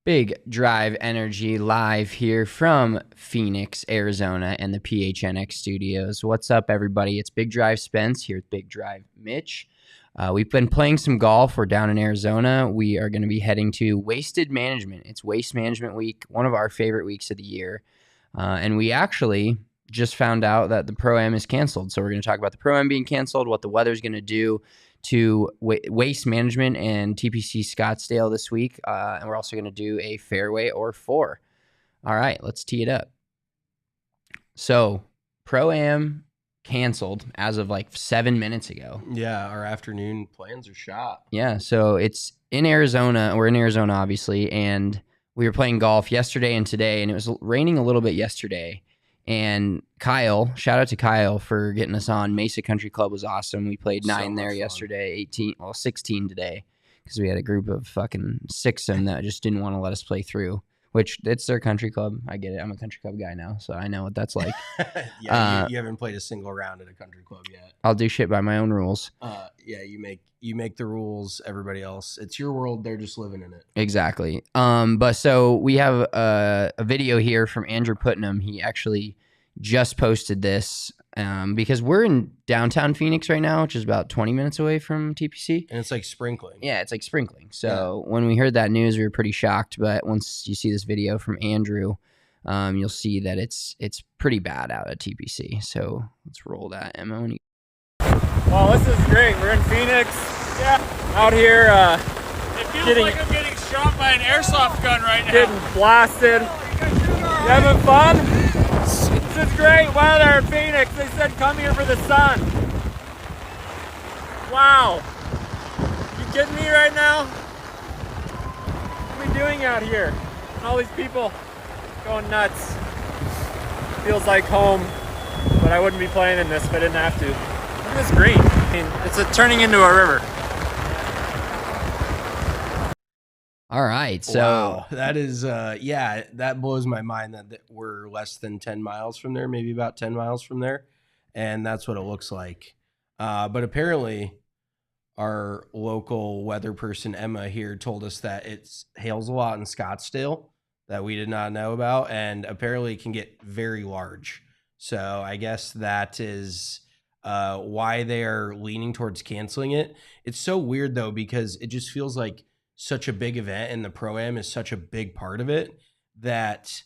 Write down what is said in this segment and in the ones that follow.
Big Drive Energy live here from Phoenix, Arizona, and the PHNX studios. What's up, everybody? It's Big Drive Spence here with Big Drive Mitch. We've been playing some golf. We're down in Arizona. We are going to be heading to Wasted Management. It's Waste Management Week, one of our favorite weeks of the year. And we actually just found out that the Pro-Am is canceled. So we're going to talk about the Pro-Am being canceled, what the weather's going to do to Waste Management and TPC Scottsdale this week. And we're also going to do a Fairway or Fore. All right, let's tee it up. So Pro-Am canceled as of like 7 minutes ago. Yeah, our afternoon plans are shot. Yeah, so it's in Arizona. We're in Arizona, obviously, and we were playing golf yesterday and today, and it was raining a little bit yesterday. And Kyle, shout out to Kyle for getting us on. Mesa Country Club was awesome. We played 9 there yesterday, 16 today, because we had a group of fucking 6 of them that just didn't want to let us play through, which it's their country club. I get it. I'm a country club guy now, so I know what that's like. Yeah, you haven't played a single round at a country club yet. I'll do shit by my own rules. Yeah, you make the rules. Everybody else, it's your world. They're just living in it. Exactly. But so we have a video here from Andrew Putnam. He actually just posted this because we're in downtown Phoenix right now, which is about 20 minutes away from TPC. And it's like sprinkling. Yeah, it's like sprinkling. So when we heard that news, we were pretty shocked. But once you see this video from Andrew, you'll see that it's pretty bad out at TPC. So let's roll that, Emma. Well, this is great. We're in Phoenix. Yeah. Out here. It feels like I'm getting shot by an airsoft gun right now. Getting blasted. You having fun? This is great weather in Phoenix. They said come here for the sun. Wow. You kidding me right now? What are we doing out here? And all these people going nuts. Feels like home, but I wouldn't be playing in this if I didn't have to. Look at this green. I mean, it's turning into a river. All right, so wow. That is that blows my mind that we're less than 10 miles from there, maybe about 10 miles from there, and that's what it looks like. But apparently our local weather person Emma here told us that it hails a lot in Scottsdale that we did not know about, and apparently it can get very large. So I guess that is why they are leaning towards canceling it. It's so weird though, because it just feels like such a big event, and the Pro-Am is such a big part of it that,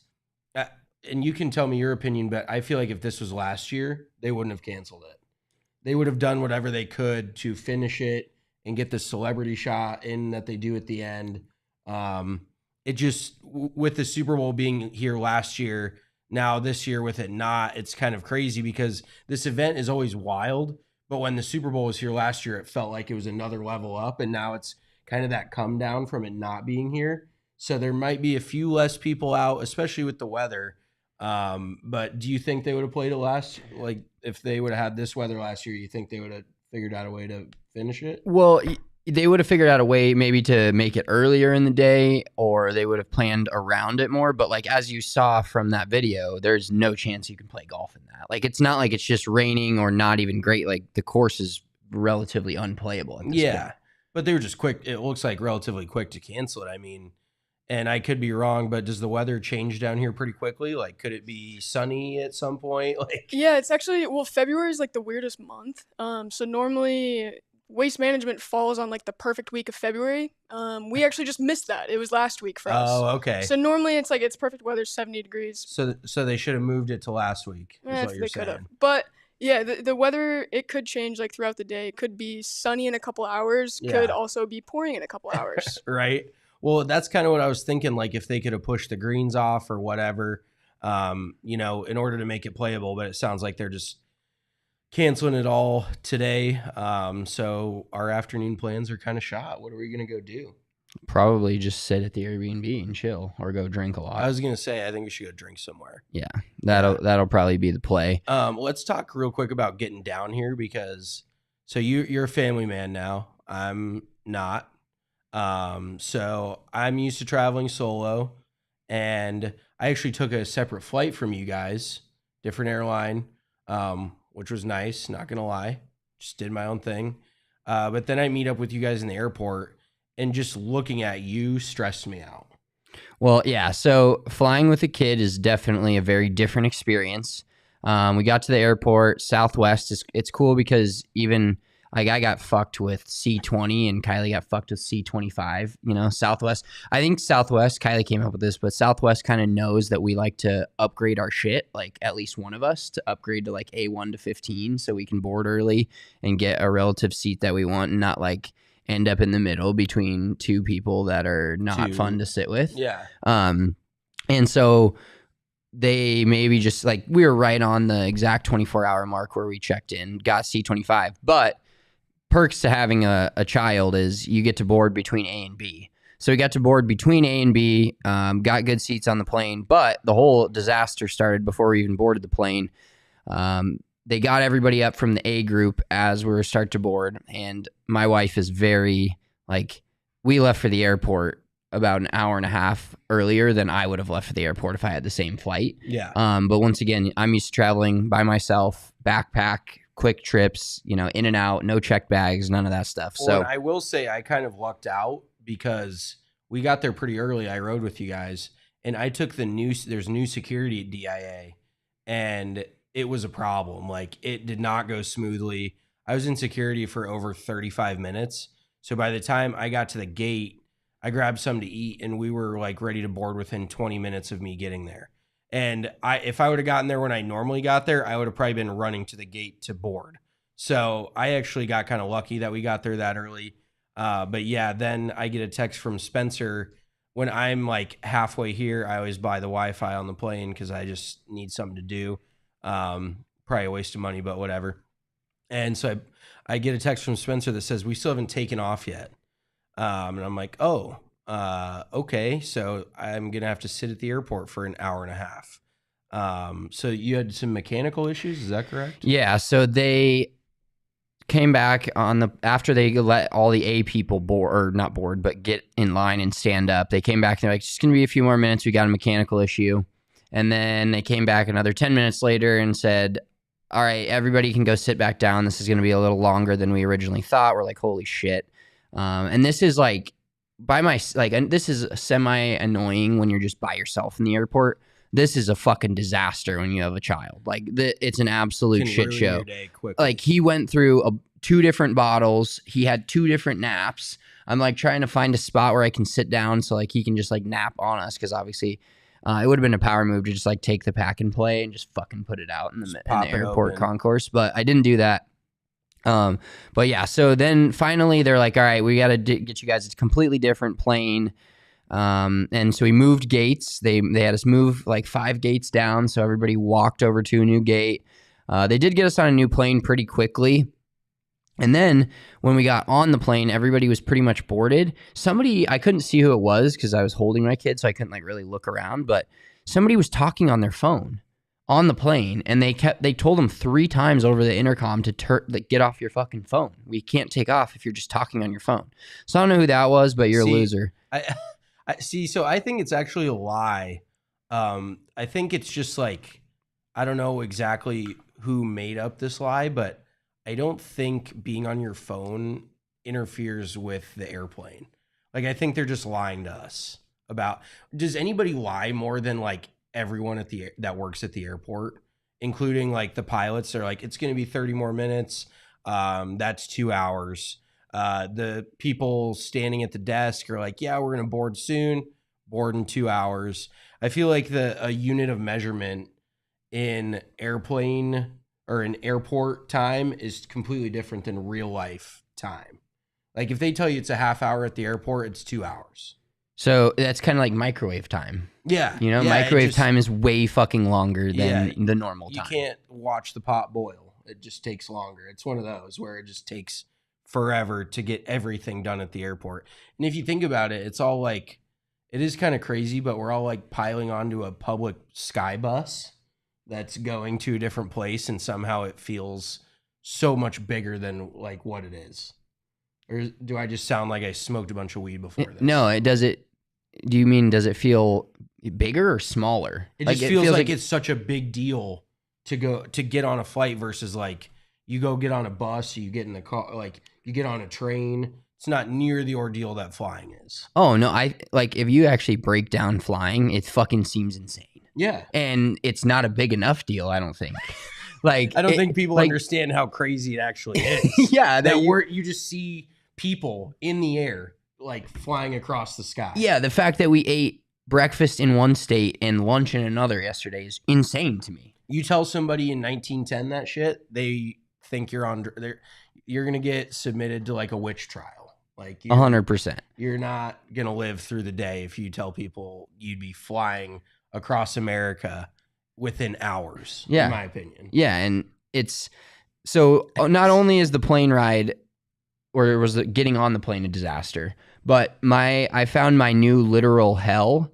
and you can tell me your opinion, but I feel like if this was last year, they wouldn't have canceled it. They would have done whatever they could to finish it and get the celebrity shot in that they do at the end. It just, with the Super Bowl being here last year, now this year with it not, it's kind of crazy because this event is always wild, but when the Super Bowl was here last year, it felt like it was another level up, and now it's kind of that come down from it not being here. So there might be a few less people out, especially with the weather. But do you think they would have played it like if they would have had this weather last year, you think they would have figured out a way to finish it? Well, they would have figured out a way maybe to make it earlier in the day, or they would have planned around it more. But like, as you saw from that video, there's no chance you can play golf in that. Like, it's not like it's just raining or not even great. Like, the course is relatively unplayable at this point. But they were just quick. It looks like relatively quick to cancel it. I mean, and I could be wrong, but does the weather change down here pretty quickly? Like, could it be sunny at some point? Like, yeah, it's actually, well, February is like the weirdest month. So normally Waste Management falls on like the perfect week of February. We actually just missed that. It was last week for us. Oh, okay. So normally it's like it's perfect weather, 70 degrees. So they should have moved it to last week. Is what you're saying. But yeah, the weather, it could change like throughout the day. It could be sunny in a couple hours. Yeah. Could also be pouring in a couple hours. Right. Well, that's kind of what I was thinking. Like if they could have pushed the greens off or whatever, in order to make it playable. But it sounds like they're just canceling it all today. So our afternoon plans are kind of shot. What are we going to go do? Probably just sit at the Airbnb and chill or go drink a lot. I was gonna say I think we should go drink somewhere. Yeah, that'll probably be the play. Let's talk real quick about getting down here because so you're a family man now. I'm not. So I'm used to traveling solo, and I actually took a separate flight from you guys, different airline, which was nice. Not gonna lie, just did my own thing. But then I meet up with you guys in the airport. And just looking at you stressed me out. Well, yeah. So flying with a kid is definitely a very different experience. We got to the airport. Southwest it's cool because even like I got fucked with C20 and Kylie got fucked with C25. You know, Southwest. I think Southwest. Kylie came up with this, but Southwest kind of knows that we like to upgrade our shit. Like at least one of us to upgrade to like A1 to 15, so we can board early and get a relative seat that we want, and not like end up in the middle between two people that are not fun to sit with. Yeah. And so they maybe just like, we were right on the exact 24-hour mark where we checked in, got C25. But perks to having a child is you get to board between A and B. So we got to board between A and B, got good seats on the plane, but the whole disaster started before we even boarded the plane. They got everybody up from the A group as we were start to board, and my wife is very, like, we left for the airport about an hour and a half earlier than I would have left for the airport if I had the same flight. Yeah. But once again, I'm used to traveling by myself, backpack, quick trips, you know, in and out, no checked bags, none of that stuff. Well, So and I will say I kind of lucked out because we got there pretty early. I rode with you guys, and I took there's new security at DIA, and it was a problem. Like, it did not go smoothly. I was in security for over 35 minutes. So by the time I got to the gate, I grabbed something to eat, and we were like ready to board within 20 minutes of me getting there. And if I would have gotten there when I normally got there, I would have probably been running to the gate to board. So I actually got kind of lucky that we got there that early. But yeah, then I get a text from Spencer when I'm like halfway here. I always buy the Wi-Fi on the plane because I just need something to do. Probably a waste of money, but whatever. And so I get a text from Spencer that says, we still haven't taken off yet. And I'm like, oh, okay. So I'm going to have to sit at the airport for an hour and a half. So you had some mechanical issues. Is that correct? yeah, so they came back after they let all the A people board, or not board, but get in line and stand up. They came back and they're like, it's going to be a few more minutes. We got a mechanical issue. And then they came back another 10 minutes later and said, all right, everybody can go sit back down. This is going to be a little longer than we originally thought. We're like, holy shit. And this is like, and this is semi-annoying when you're just by yourself in the airport. This is a fucking disaster when you have a child. Like, it's an absolute shit show. Like, he went through 2 different bottles. He had 2 different naps. I'm like trying to find a spot where I can sit down so like he can just like nap on us, because obviously it would have been a power move to just like take the pack and play and just fucking put it out in the airport concourse. But I didn't do that. But yeah, so then finally they're like, all right, we got to get you guys a completely different plane. And so we moved gates. They had us move like 5 gates down, so everybody walked over to a new gate. They did get us on a new plane pretty quickly. And then when we got on the plane, everybody was pretty much boarded. Somebody, I couldn't see who it was because I was holding my kid, so I couldn't like really look around, but somebody was talking on their phone on the plane, and they told them 3 times over the intercom to like, get off your fucking phone. We can't take off if you're just talking on your phone. So I don't know who that was, but you're a loser. I see. So I think it's actually a lie. I think it's just like, I don't know exactly who made up this lie, but I don't think being on your phone interferes with the airplane. Like, I think they're just lying to us about, does anybody lie more than like everyone that works at the airport, including like the pilots? They're like, it's going to be 30 more minutes. That's 2 hours. The people standing at the desk are like, yeah, we're going to board soon, board in 2 hours. I feel like a unit of measurement in airplane or in airport time is completely different than real life time. Like, if they tell you it's a half hour at the airport, it's 2 hours. So that's kind of like microwave time. Yeah. You know, microwave time is way fucking longer than the normal time. You can't watch the pot boil. It just takes longer. It's one of those where it just takes forever to get everything done at the airport. And if you think about it, it's all like, it is kind of crazy, but we're all like piling onto a public sky bus that's going to a different place, and somehow it feels so much bigger than like what it is. Or do I just sound like I smoked a bunch of weed before this? No, it does it. Do you mean, does it feel bigger or smaller? It just feels like it's such a big deal to get on a flight versus like you go get on a bus, or you get in the car, like you get on a train. It's not near the ordeal that flying is. Oh no, I like if you actually break down flying, it fucking seems insane. Yeah. And it's not a big enough deal, I don't think. Like I don't think people understand how crazy it actually is. Yeah, that you just see people in the air like flying across the sky. Yeah, the fact that we ate breakfast in one state and lunch in another yesterday is insane to me. You tell somebody in 1910 that shit, they think you're gonna get submitted to like a witch trial. Like 100%. You're not gonna live through the day if you tell people you'd be flying across America within hours. Yeah, in my opinion. Yeah, and it's so not only is the plane ride, or was getting on the plane, a disaster, but I found my new literal hell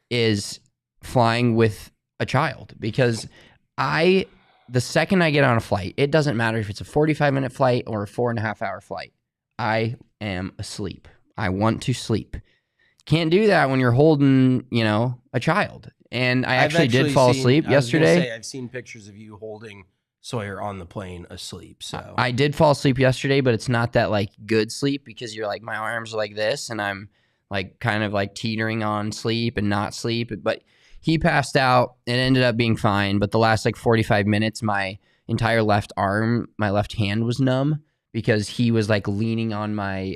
is flying with a child, because the second I get on a flight, it doesn't matter if it's a 45-minute flight or a 4.5-hour flight, I am asleep. I want to sleep. Can't do that when you're holding, a child. And I actually did fall asleep yesterday. I've seen pictures of you holding Sawyer on the plane asleep. So I did fall asleep yesterday, but it's not that like good sleep, because you're like, my arms are like this and I'm like kind of like teetering on sleep and not sleep. But he passed out. It ended up being fine. But the last like 45 minutes, my entire left arm, my left hand was numb, because he was like leaning on my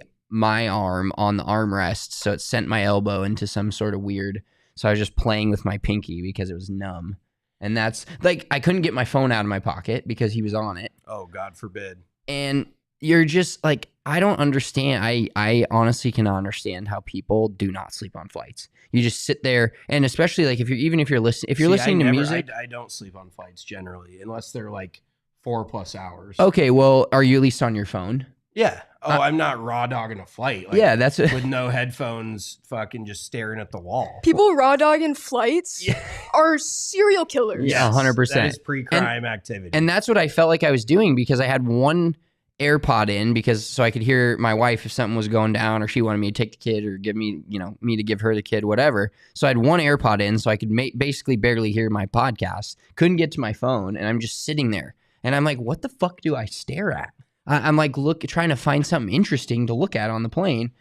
arm on the armrest. So it sent my elbow into some sort of weird. So I was just playing with my pinky because it was numb. And that's like, I couldn't get my phone out of my pocket because he was on it. Oh, God forbid. And you're just like, I don't understand. I honestly cannot understand how people do not sleep on flights. You just sit there, and especially like if you're listening to music. I don't sleep on flights generally, unless they're like 4+ hours. Okay, well, are you at least on your phone? Yeah. Oh, I'm not raw dogging a flight. Like, yeah, that's with no headphones, fucking just staring at the wall. People raw dogging flights are serial killers. Yeah, 100%. That is pre-crime activity. And that's what I felt like I was doing, because I had one AirPod in, so I could hear my wife if something was going down, or she wanted me to take the kid, or give me, me to give her the kid, whatever. So I had one AirPod in, so I could basically barely hear my podcast. Couldn't get to my phone, and I'm just sitting there, and I'm like, what the fuck do I stare at? I'm like trying to find something interesting to look at on the plane.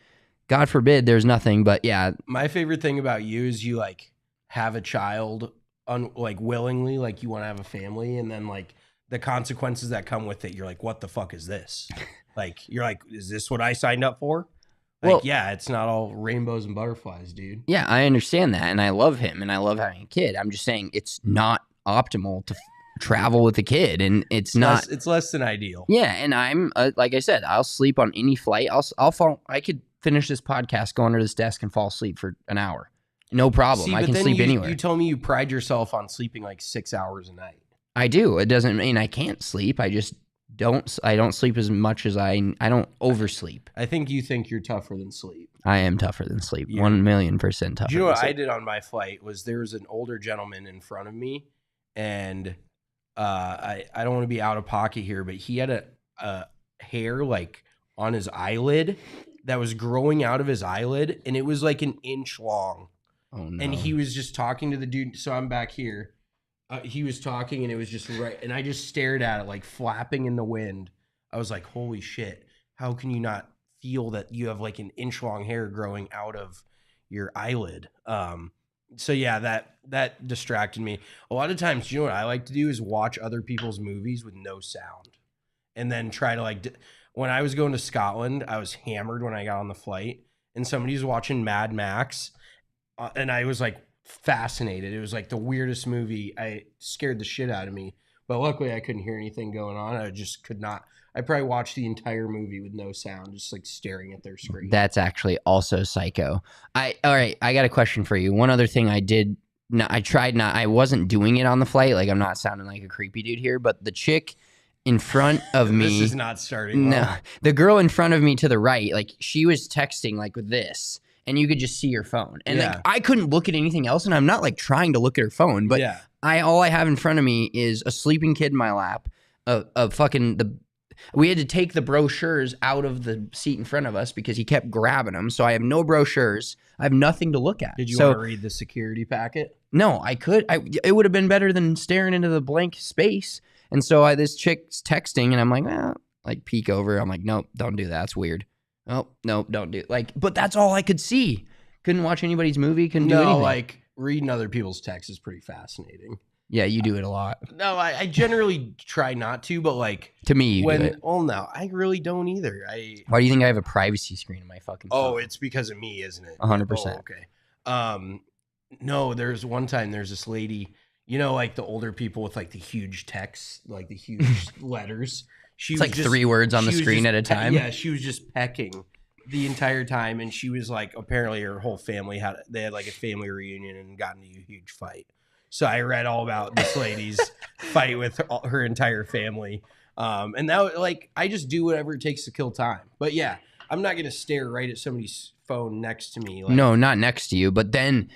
God forbid there's nothing, but yeah. My favorite thing about you is you like have a child like willingly, like you want to have a family, and then like the consequences that come with it, you're like, what the fuck is this? Like, you're like, is this what I signed up for? Like, well, yeah, it's not all rainbows and butterflies, dude. Yeah, I understand that, and I love him, and I love having a kid. I'm just saying it's not optimal to travel with a kid, and it's less than ideal. Yeah, and I'm like I said, I'll sleep on any flight. I'll fall. I could finish this podcast, go under this desk, and fall asleep for an hour, no problem. I can sleep anywhere. You told me you pride yourself on sleeping like 6 hours a night. I do. It doesn't mean I can't sleep. I just don't. I don't sleep as much as I don't oversleep. I think you think you're tougher than sleep. I am tougher than sleep. 1,000,000% tougher. Do you know what I did on my flight? Was there was an older gentleman in front of me, and I don't want to be out of pocket here, but he had a hair like on his eyelid that was growing out of his eyelid, and it was like an inch long. Oh no! And he was just talking to the dude. So I'm back here. He was talking, and it was just right, and I just stared at it like flapping in the wind. I was like, "Holy shit! How can you not feel that you have like an inch long hair growing out of your eyelid?" So yeah, that distracted me. A lot of times, you know what I like to do is watch other people's movies with no sound, and then try to like. When I was going to Scotland, I was hammered when I got on the flight, and somebody was watching Mad Max, and I was like fascinated. It was like the weirdest movie. I scared the shit out of me, but luckily I couldn't hear anything going on. I just could not. I probably watched the entire movie with no sound, just like staring at their screen. That's actually also psycho. All right, I got a question for you. One other thing I wasn't doing it on the flight. Like, I'm not sounding like a creepy dude here, but the chick in front of me. This is not starting well. No, the girl in front of me to the right, like she was texting like with this, and you could just see her phone. And like I couldn't look at anything else, and I'm not like trying to look at her phone, but all I have in front of me is a sleeping kid in my lap, we had to take the brochures out of the seat in front of us because he kept grabbing them. So I have no brochures. I have nothing to look at. Did you want to read the security packet? No, I could. It would have been better than staring into the blank space. And so this chick's texting, and I'm like, well, like peek over. I'm like, nope, don't do that. That's weird. Oh, no, don't do it. Like, but that's all I could see. Couldn't watch anybody's movie. Couldn't do anything. Like reading other people's texts is pretty fascinating. Yeah, you do it a lot. No, I generally try not to, but like to me, you do it. Well, no, I really don't either. Why do you think I have a privacy screen in my fucking phone? Oh, it's because of me, isn't it? 100%. Okay. No, there's one time there's this lady, you know, like the older people with like the huge text, like the huge letters. It's like 3 words on the screen at a time. Yeah, she was just pecking the entire time, and she was like, apparently her whole family had like a family reunion and got into a huge fight. So I read all about this lady's fight with her entire family. And that, like, I just do whatever it takes to kill time. But yeah, I'm not going to stare right at somebody's phone next to me. Like, no, not next to you. But then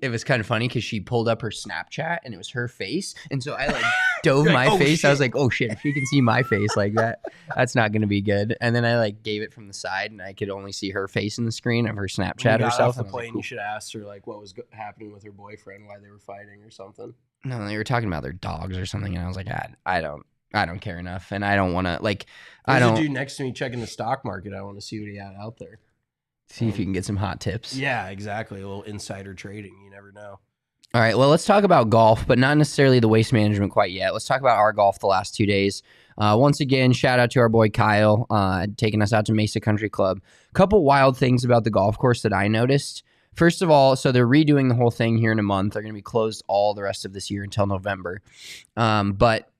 it was kind of funny because she pulled up her Snapchat and it was her face. And so I like dove my face. Shit. I was like, oh shit, if she can see my face like that, that's not going to be good. And then I like gave it from the side and I could only see her face in the screen of her Snapchat herself. Off the plane, you should ask her like what was happening with her boyfriend, why they were fighting or something. No, they were talking about their dogs or something. And I was like, I don't care enough. And I don't want to like, There's a dude next to me checking the stock market. I want to see what he had out there. See if you can get some hot tips. Yeah, exactly. A little insider trading. You never know. All right. Well, let's talk about golf, but not necessarily the waste management quite yet. Let's talk about our golf the last 2 days. Once again, shout out to our boy Kyle taking us out to Mesa Country Club. A couple wild things about the golf course that I noticed. First of all, so they're redoing the whole thing here in a month. They're going to be closed all the rest of this year until November. But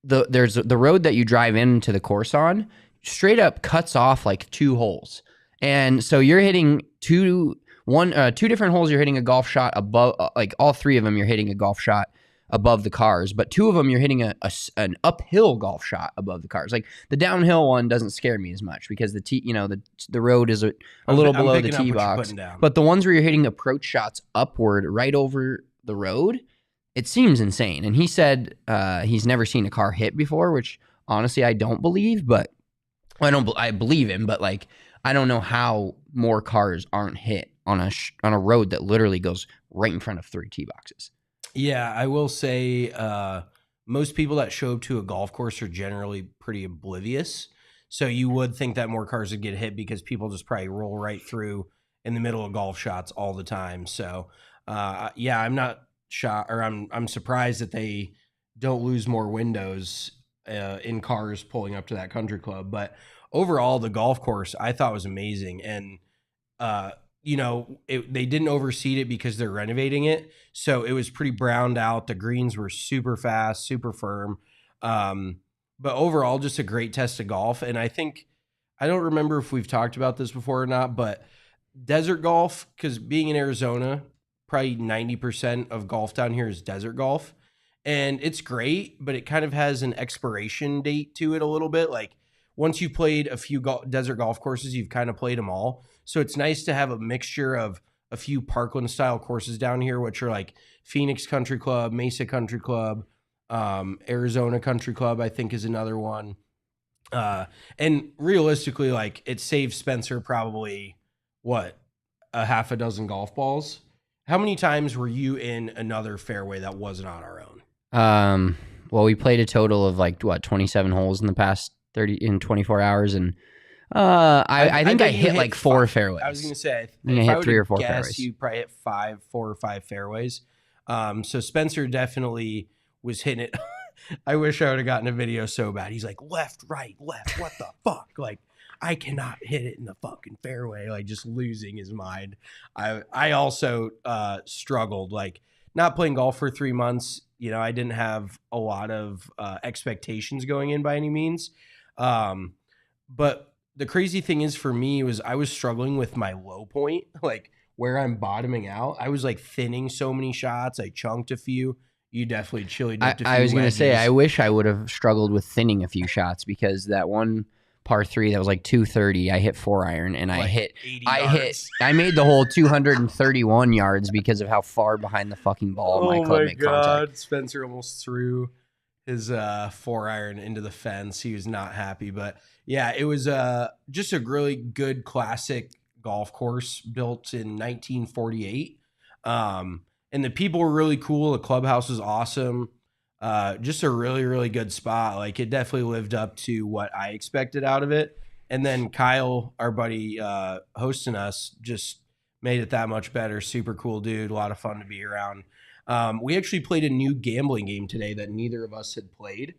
there's the road that you drive into the course on straight up cuts off like 2 holes. And so you're hitting two different holes. You're hitting a golf shot above, like all 3 of them. You're hitting a golf shot above the cars, but 2 of them you're hitting an uphill golf shot above the cars. Like the downhill one doesn't scare me as much because the road is a little below the tee box. But the ones where you're hitting approach shots upward right over the road, it seems insane. And he said he's never seen a car hit before, which honestly I don't believe, but I believe him, but like. I don't know how more cars aren't hit on a road that literally goes right in front of 3 tee boxes. Yeah, I will say most people that show up to a golf course are generally pretty oblivious. So you would think that more cars would get hit because people just probably roll right through in the middle of golf shots all the time. So yeah, I'm not shocked, or I'm surprised that they don't lose more windows in cars pulling up to that country club, but. Overall, the golf course I thought was amazing, and they didn't overseed it because they're renovating it, so it was pretty browned out. The greens were super fast, super firm, but overall, just a great test of golf. And I don't remember if we've talked about this before or not, but desert golf, because being in Arizona, probably 90% of golf down here is desert golf, and it's great, but it kind of has an expiration date to it a little bit, like. Once you've played a few desert golf courses, you've kind of played them all. So it's nice to have a mixture of a few Parkland-style courses down here, which are like Phoenix Country Club, Mesa Country Club, Arizona Country Club, I think is another one. And realistically, like it saves Spencer probably, a half a dozen golf balls? How many times were you in another fairway that wasn't on our own? Well, we played a total of 27 holes in the past 24 hours, and I think I hit like 4 fairways. I was going to say, I hit 3 or 4 fairways. You probably hit 4 or 5 fairways. So Spencer definitely was hitting it. I wish I would have gotten a video so bad. He's like left, right, left. What the fuck? Like I cannot hit it in the fucking fairway. Like just losing his mind. I also struggled, like not playing golf for 3 months. I didn't have a lot of expectations going in by any means. But the crazy thing is for me was I was struggling with my low point, like where I'm bottoming out. I was like thinning so many shots. I chunked a few. you definitely chili dipped a few I was going to say, wedges. I wish I would have struggled with thinning a few shots, because that one par 3 that was like 230, I hit 4-iron, and Like I hit 80 I yards. made the hole 231 yards because of how far behind the fucking ball my club made contact. Spencer almost threw his 4-iron into the fence. He was not happy, but yeah, it was just a really good classic golf course built in 1948. And the people were really cool. The clubhouse was awesome. Just a really, really good spot. Like, it definitely lived up to what I expected out of it. And then Kyle, our buddy hosting us, just made it that much better. Super cool dude. A lot of fun to be around. We actually played a new gambling game today that neither of us had played.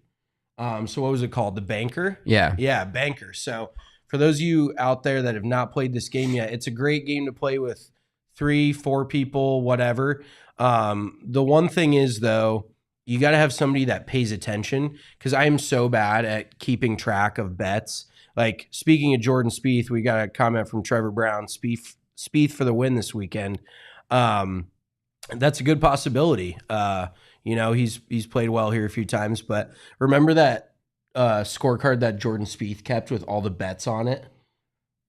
So what was it called? The Banker? Yeah. Yeah, Banker. So for those of you out there that have not played this game yet, it's a great game to play with 3-4 people, whatever. The one thing is, though, you got to have somebody that pays attention, because I am so bad at keeping track of bets. Like, speaking of Jordan Spieth, we got a comment from Trevor Brown, Spieth for the win this weekend. That's a good possibility. He's played well here a few times, but remember that scorecard that Jordan Spieth kept with all the bets on it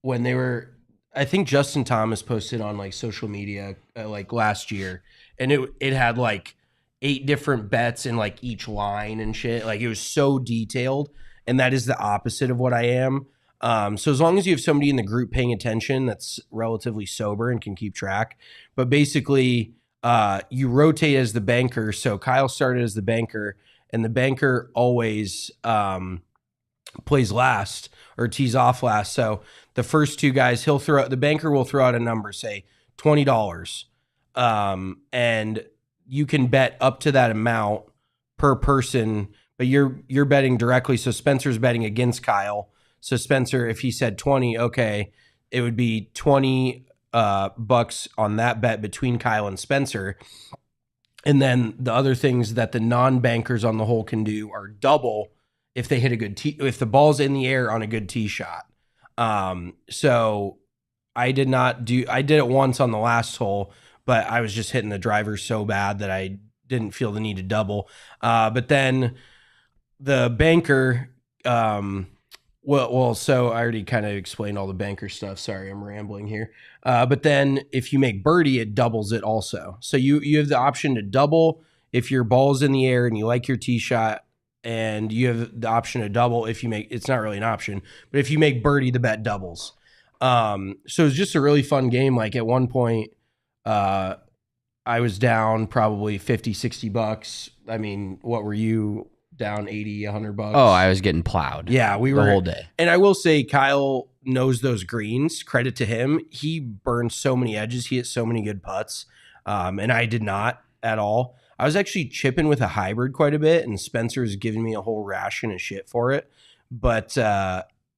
when they were, I think Justin Thomas posted on like social media like last year, and it had like 8 different bets in like each line and shit. Like, it was so detailed, and that is the opposite of what I am. So as long as you have somebody in the group paying attention that's relatively sober and can keep track, but basically you rotate as the banker. So Kyle started as the banker, and the banker always plays last or tees off last. So the first 2 guys, the banker will throw out a number, say $20. And you can bet up to that amount per person, but you're betting directly. So Spencer's betting against Kyle. So Spencer, if he said 20, okay, it would be 20 bucks on that bet between Kyle and Spencer. And then the other things that the non-bankers on the hole can do are double if they hit a good tee, if the ball's in the air on a good tee shot. So I did it once on the last hole, but I was just hitting the driver so bad that I didn't feel the need to double. But then the banker, so I already kind of explained all the banker stuff. Sorry, I'm rambling here. But then if you make birdie, it doubles it also. So you have the option to double if your ball's in the air and you like your tee shot, and you have the option to double if you make, it's not really an option, but if you make birdie, the bet doubles. So it's just a really fun game. Like, at one point, I was down probably 50, 60 bucks. I mean, what were you down? 80, 100 bucks? Oh, I was getting plowed. Yeah, we were the whole day. And I will say, Kyle knows those greens. Credit to him. He burned so many edges. He hit so many good putts. And I did not at all. I was actually chipping with a hybrid quite a bit, and Spencer's giving me a whole ration of shit for it. But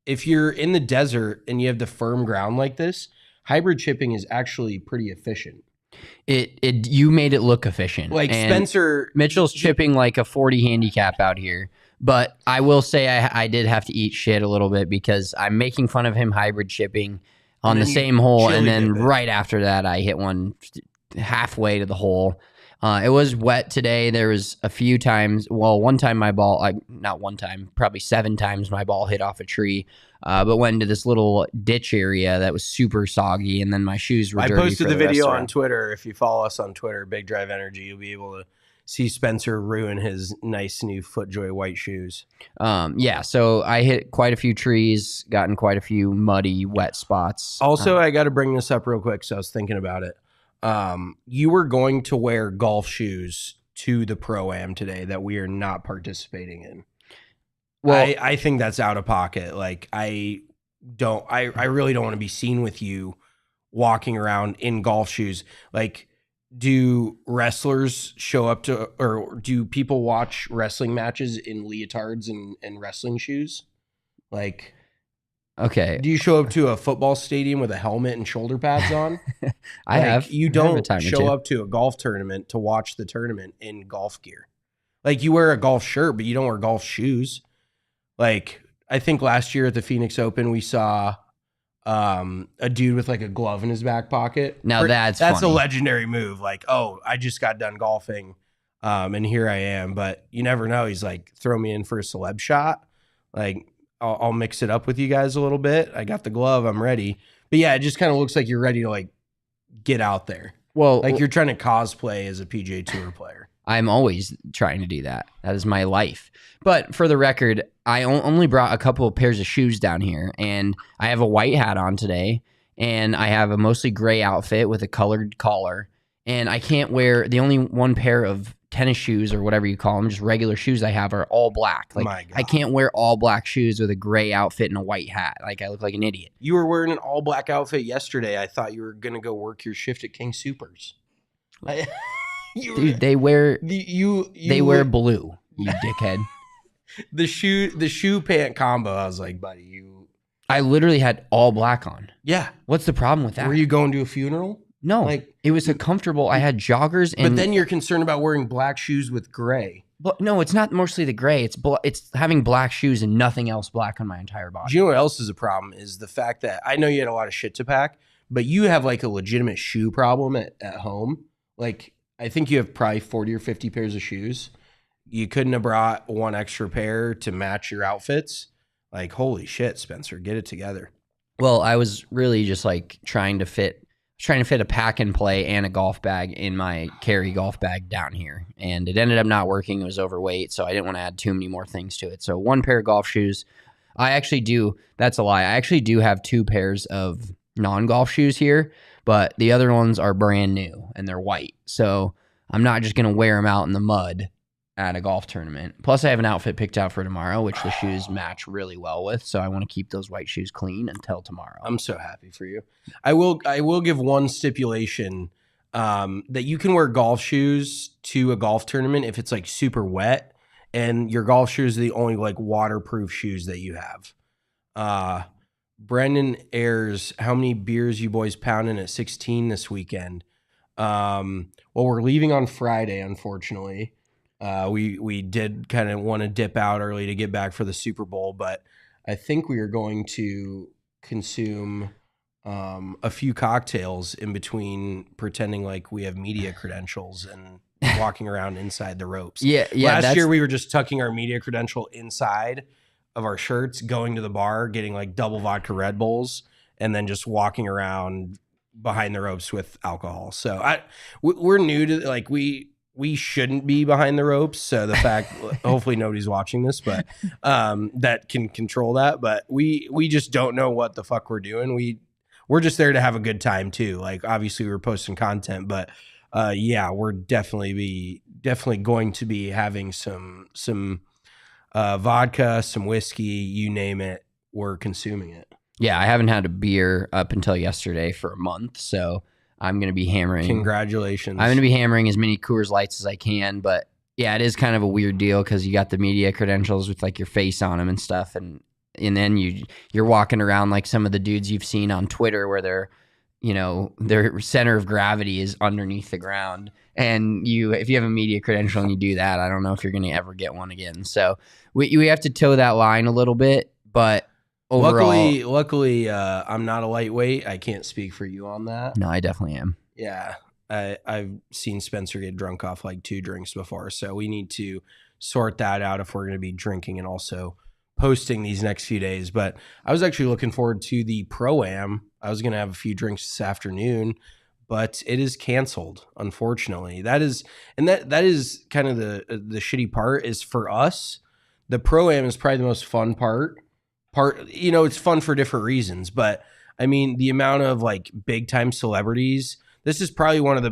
if you're in the desert and you have the firm ground like this, hybrid chipping is actually pretty efficient. You made it look efficient. Like, and Spencer, Mitchell's chipping like a 40 handicap out here. But I will say I did have to eat shit a little bit, because I'm making fun of him hybrid chipping on the same hole, and then right after that I hit one halfway to the hole. It was wet today. There was a few times, one time my ball, not one time, probably 7 times my ball hit off a tree, but went into this little ditch area that was super soggy, and then my shoes were dirty. I posted for the rest video of on Twitter. If you follow us on Twitter, Big Drive Energy, you'll be able to see Spencer ruin his nice new FootJoy white shoes. Yeah, so I hit quite a few trees, gotten quite a few muddy, wet spots. Also, I got to bring this up real quick, so I was thinking about it. You were going to wear golf shoes to the Pro-Am today that we are not participating in. Well, I think that's out of pocket. Like, I really don't want to be seen with you walking around in golf shoes. Like, do wrestlers show up to, or do people watch wrestling matches in leotards and wrestling shoes? Like, okay. Do you show up to a football stadium with a helmet and shoulder pads on? I have. You don't show up to a golf tournament to watch the tournament in golf gear. Like, you wear a golf shirt, but you don't wear golf shoes. Like, I think last year at the Phoenix Open, we saw a dude with like a glove in his back pocket. Now that's a funny. legendary move. Like, oh, I just got done golfing. And here I am, but you never know. He's like, throw me in for a celeb shot. Like, I'll mix it up with you guys a little bit. I got the glove. I'm ready. But yeah, it just kind of looks like you're ready to like get out there. Well, Like you're trying to cosplay as a PGA Tour player. I'm always trying to do that. That is my life. But for the record, I only brought a couple of pairs of shoes down here, and I have a white hat on today, and I have a mostly gray outfit with a colored collar, and I can't wear the only one pair of tennis shoes or whatever you call them, just regular shoes I have are all black. Like My God. I can't wear all black shoes with a gray outfit and a white hat. Like I look like an idiot. You were wearing an all black outfit yesterday. I thought you were gonna go work your shift at King Supers. Dude, they wear they wear blue, you dickhead. the shoe pant combo. I was like, buddy, I literally had all black on. yeah. What's the problem with that? Were you going to a funeral? No, Like, it was a comfortable. I had joggers, and but then you're concerned about wearing black shoes with gray. but no, it's not mostly the gray. It's having black shoes and nothing else black on my entire body. Do you know what else is a problem? Is the fact that I know you had a lot of shit to pack, but you have like a legitimate shoe problem at home. Like, I think you have probably 40 or 50 pairs of shoes. You couldn't have brought one extra pair to match your outfits. Like, holy shit, Spencer, get it together. Well, I was really just like trying to fit a pack and play and a golf bag in my carry golf bag down here, and it ended up not working. It was overweight, so I didn't want to add too many more things to it. So one pair of golf shoes. I actually do. That's a lie. I actually do have two pairs of non-golf shoes here, but the other ones are brand new and they're white. So I'm not just going to wear them out in the mud at a golf tournament. Plus, I have an outfit picked out for tomorrow, which the shoes match really well with. So I want to keep those white shoes clean until tomorrow. I'm so happy for you. I will give one stipulation that you can wear golf shoes to a golf tournament if it's like super wet and your golf shoes are the only like waterproof shoes that you have. Brendan Ayers, how many beers you boys pounding at 16 this weekend? Well, we're leaving on Friday, unfortunately. We did kind of want to dip out early to get back for the Super Bowl, but I think we are going to consume a few cocktails in between pretending like we have media credentials and walking around inside the ropes. Yeah. Last year we were just tucking our media credential inside of our shirts, going to the bar, getting like double vodka Red Bulls, and then just walking around behind the ropes with alcohol. So we're new to like we shouldn't be behind the ropes. So the fact, hopefully nobody's watching this, but that can control that. But we just don't know what the fuck we're doing. We're just there to have a good time too. Like obviously we're posting content, but yeah, we're definitely going to be having some vodka, some whiskey, you name it. We're consuming it. Yeah, I haven't had a beer up until yesterday for a month, so I'm going to be hammering. Congratulations. I'm going to be hammering as many Coors Lights as I can, but yeah, it is kind of a weird deal because you got the media credentials with like your face on them and stuff, and then you're walking around like some of the dudes you've seen on Twitter where their center of gravity is underneath the ground, and if you have a media credential and you do that, I don't know if you're going to ever get one again. So we have to toe that line a little bit, but overall, luckily, I'm not a lightweight. I can't speak for you on that. No, I definitely am. Yeah, I've seen Spencer get drunk off like 2 drinks before, so we need to sort that out if we're going to be drinking and also posting these next few days. But I was actually looking forward to the Pro-Am. I was going to have a few drinks this afternoon, but it is canceled, unfortunately. That is kind of the shitty part is for us. The Pro-Am is probably the most fun part. It's fun for different reasons, but I mean, the amount of like big time celebrities, this is probably one of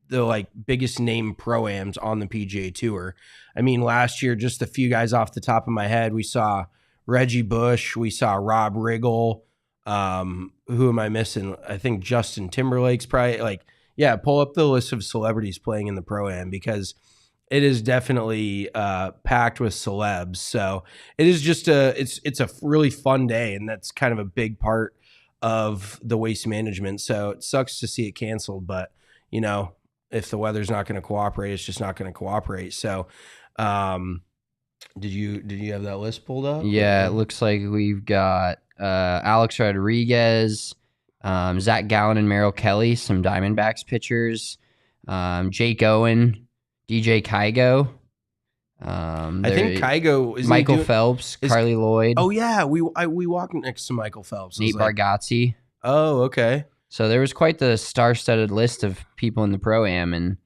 the like biggest name Pro-Ams on the PGA Tour. I mean, last year, just a few guys off the top of my head, we saw Reggie Bush, we saw Rob Riggle. Who am I missing? I think Justin Timberlake's probably pull up the list of celebrities playing in the Pro-Am because it is definitely packed with celebs. So it is just it's a really fun day, and that's kind of a big part of the Waste Management. So it sucks to see it canceled, but if the weather's not going to cooperate, it's just not going to cooperate. So did you have that list pulled up? Yeah, it looks like we've got Alex Rodriguez, Zach Gallen and Merrill Kelly, some Diamondbacks pitchers, Jake Owen, DJ Kygo. I think Kygo is Michael Phelps, Carly Lloyd. Oh yeah, we walked next to Michael Phelps. Nate Bargatze. Oh, okay. So there was quite the star-studded list of people in the Pro-Am, and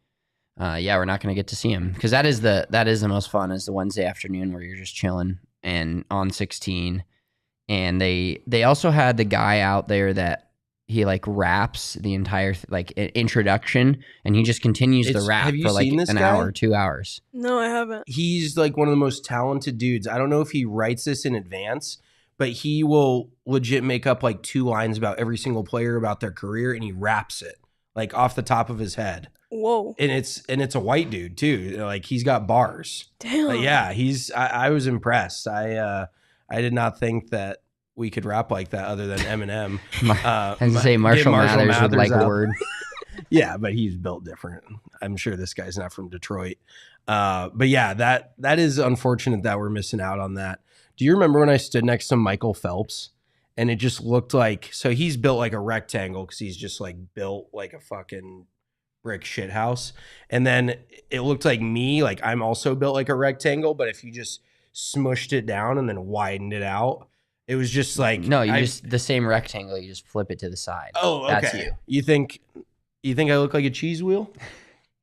we're not going to get to see him because that is the most fun, is the Wednesday afternoon where you're just chilling and on 16. And they also had the guy out there that he like raps the entire introduction, and he just continues the rap for like an hour, 2 hours. No, I haven't. He's like one of the most talented dudes. I don't know if he writes this in advance, but he will legit make up like 2 lines about every single player, about their career, and he raps it like off the top of his head. Whoa. And it's a white dude too. Like he's got bars. Damn. Yeah, I was impressed. I did not think that we could rap like that other than Eminem. I was say Marshall Mathers would like a word. Yeah, but he's built different. I'm sure this guy's not from Detroit. But yeah, that is unfortunate that we're missing out on that. Do you remember when I stood next to Michael Phelps and it just looked like, so he's built like a rectangle because he's just like built like a fucking brick shit house. And then it looked like me, like I'm also built like a rectangle, but if you just smushed it down and then widened it out, it was just like just the same rectangle. You just flip it to the side. Oh, okay. That's you. You think I look like a cheese wheel?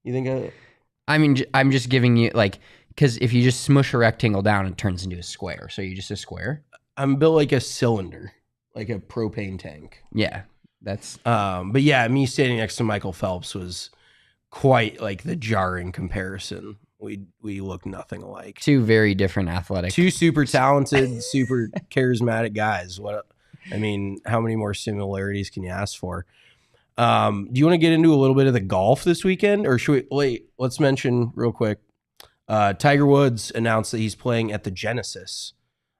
You think I mean, I'm just giving you like, because if you just smush a rectangle down, it turns into a square. So you're just a square. I'm built like a cylinder, like a propane tank. Yeah, that's. But yeah, me standing next to Michael Phelps was quite like the jarring comparison. We look nothing alike. 2 very different athletic. 2 super talented, super charismatic guys. How many more similarities can you ask for? Do you want to get into a little bit of the golf this weekend, or should we wait? Let's mention real quick. Tiger Woods announced that he's playing at the Genesis.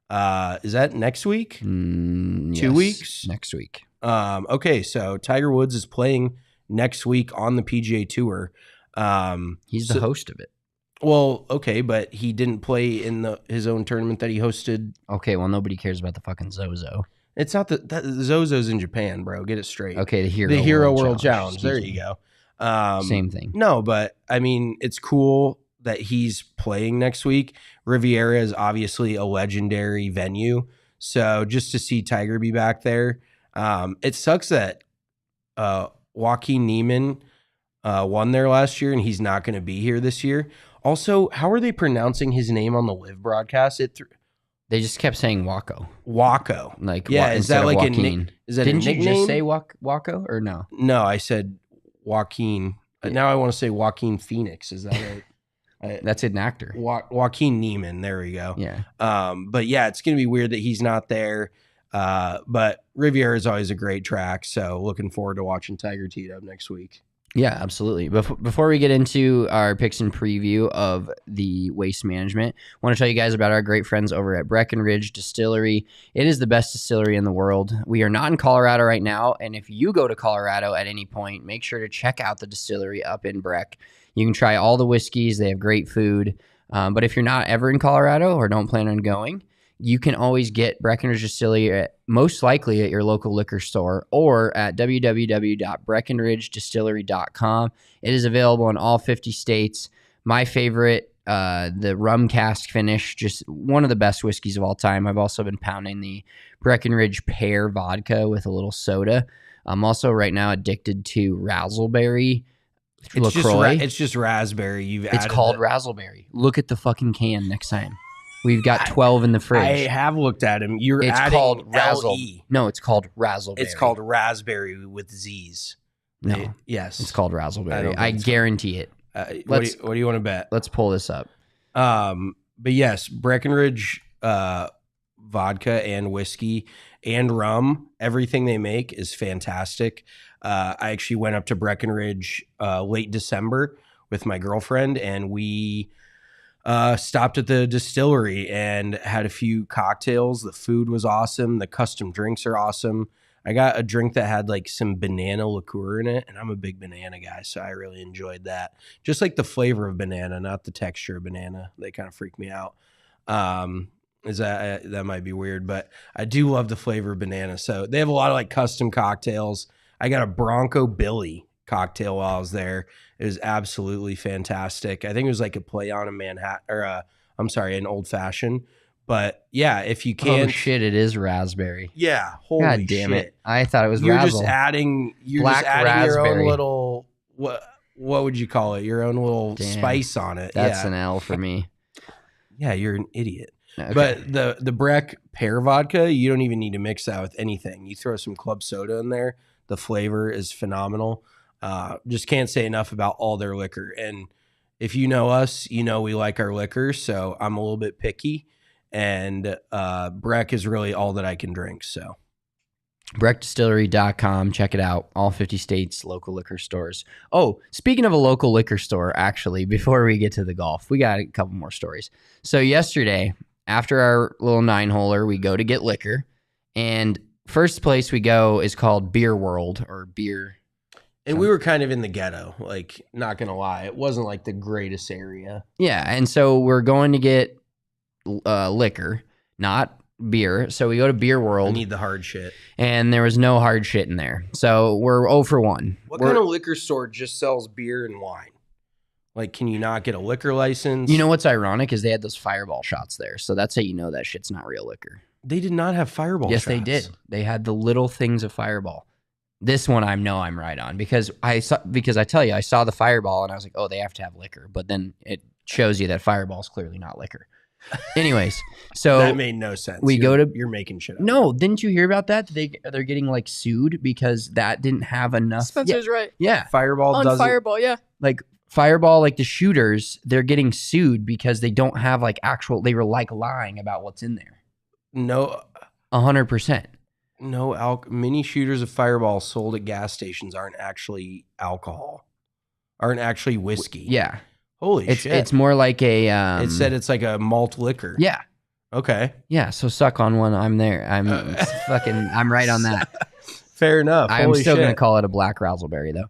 Is that next week? 2 weeks? Next week. Okay, so Tiger Woods is playing next week on the PGA Tour. He's the host of it. Well, okay, but he didn't play in his own tournament that he hosted. Okay, well, nobody cares about the fucking Zozo. It's not that Zozo's in Japan, bro. Get it straight. Okay, the Hero World Challenge. There you go. Same thing. No, but I mean, it's cool that he's playing next week. Riviera is obviously a legendary venue, so just to see Tiger be back there, it sucks that Joaquin Niemann won there last year, and he's not going to be here this year. Also, how are they pronouncing his name on the live broadcast? They just kept saying Waco. Waco. Like, yeah, is that like Joaquin. Is that Didn't a nickname? you just say Waco or no? No, I said Joaquin. Now I want to say Joaquin Phoenix. Is that right? That's an actor. Joaquin Niemann. There we go. Yeah. But yeah, it's going to be weird that he's not there. But Riviera is always a great track. So looking forward to watching Tiger tee up next week. Yeah, absolutely. Before we get into our picks and preview of the Waste Management, I want to tell you guys about our great friends over at Breckenridge Distillery. It is the best distillery in the world. We are not in Colorado right now, and if you go to Colorado at any point, make sure to check out the distillery up in Breck. You can try all the whiskeys. They have great food. But if you're not ever in Colorado or don't plan on going, you can always get Breckenridge Distillery most likely at your local liquor store or at www.breckenridgedistillery.com. It is available in all 50 states. My favorite, the rum cask finish, just one of the best whiskeys of all time. I've also been pounding the Breckenridge pear vodka with a little soda. I'm also right now addicted to razzleberry LaCroix. It's just raspberry. It's called razzleberry. Look at the fucking can next time. We've got 12 in the fridge. I have looked at him. It's called Razzle. No, it's called Razzleberry. It's called raspberry with Z's. No. Yes. It's called Razzleberry. I guarantee it. What do you want to bet? Let's pull this up. But yes, Breckenridge vodka and whiskey and rum, everything they make is fantastic. I actually went up to Breckenridge late December with my girlfriend, and we stopped at the distillery and had a few cocktails. The food was awesome. The custom drinks are awesome. I got a drink that had like some banana liqueur in it, and I'm a big banana guy, so I really enjoyed that. Just like the flavor of banana, not the texture of banana. They kind of freak me out. That might be weird, but I do love the flavor of banana. So they have a lot of like custom cocktails. I got a Bronco Billy cocktail while I was there. It was absolutely fantastic. I think it was like a play on a Manhattan, or an old fashioned. But yeah, if you can't, Oh shit, it is raspberry. yeah, holy God damn shit. it! I thought it was You're razzle. just adding your Raspberry. own little what would you call it? Your own little Damn. spice on it. That's yeah. an L for me. Yeah, you're an idiot. Okay. But the Breck pear vodka, you don't even need to mix that with anything. You throw some club soda in there, the flavor is phenomenal. Just can't say enough about all their liquor. And if you know us, you know we like our liquor, so I'm a little bit picky. And Breck is really all that I can drink. So BreckDistillery.com. Check it out. All 50 states, local liquor stores. Oh, speaking of a local liquor store, actually, before we get to the golf, we got a couple more stories. So yesterday, after our little 9-holer, we go to get liquor. And first place we go is called Beer World or Beer. And we were kind of in the ghetto, like, not going to lie. It wasn't like the greatest area. Yeah, and so we're going to get liquor, not beer. So we go to Beer I World, need the hard shit. and there was no hard shit in there. So we're 0 for 1. What kind of liquor store just sells beer and wine? Like, can you not get a liquor license? You know what's ironic is they had those Fireball shots there. So that's how you know that shit's not real liquor. They did not have Fireball Yes, shots. they did. They had the little things of Fireball. This one I know I'm right on because I tell you, I saw the Fireball and I was like, oh, they have to have liquor. But then it shows you that Fireball is clearly not liquor. Anyways, so that made no sense. You're making shit up. No, didn't you hear about that? They're getting like sued because that didn't have enough. Spencer's right. Yeah. Fireball On doesn't. Fireball, yeah. Like Fireball, like the shooters, they're getting sued because they don't have like they were like lying about what's in there. No, 100%. no mini shooters of Fireball sold at gas stations aren't actually alcohol, aren't actually whiskey. Yeah. Holy shit. It's more like a. It said it's like a malt liquor. Yeah. Okay. Yeah. So suck on one. I'm there. I'm I'm right on that. Fair enough. I'm Holy still shit. going to call it a black razzleberry though.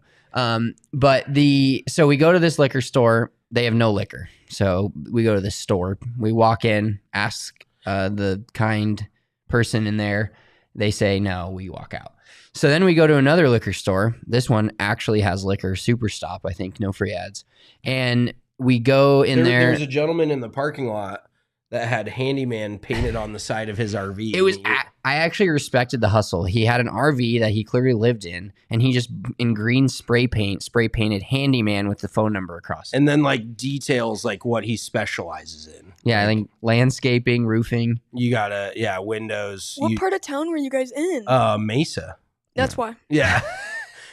So we go to this liquor store. They have no liquor. So we go to this store. We walk in, ask the kind person in there. They say no, we walk out. So then we go to another liquor store. This one actually has liquor, Super Stop, I think, no free ads. And we go in there. There was a gentleman in the parking lot that had handyman painted on the side of his RV. It was. I actually respected the hustle. He had an RV that he clearly lived in, and he just in green spray painted handyman with the phone number across it. And then like details like what he specializes in. Yeah, I think landscaping, roofing. You gotta windows. What part of town were you guys in? Mesa. That's why. Yeah.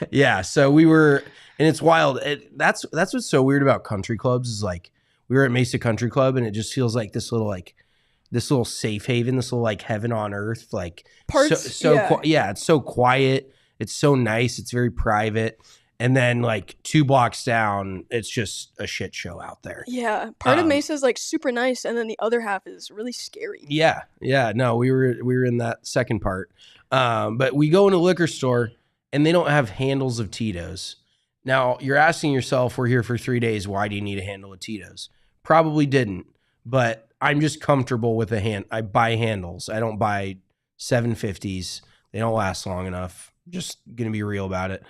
Yeah. So we were, and it's wild. That's what's so weird about country clubs is like we were at Mesa Country Club and it just feels like this little safe haven, this little like heaven on earth. Like Parts, yeah, it's so quiet. It's so nice. It's very private. And then like 2 blocks down, it's just a shit show out there. Yeah. Part of Mesa is like super nice, and then the other half is really scary. Yeah. Yeah. No, we were in that second part. But we go in a liquor store and they don't have handles of Tito's. Now you're asking yourself, we're here for 3 days. Why do you need a handle of Tito's? Probably didn't, but I'm just comfortable with I buy handles. I don't buy 750s. They don't last long enough. Just going to be real about it.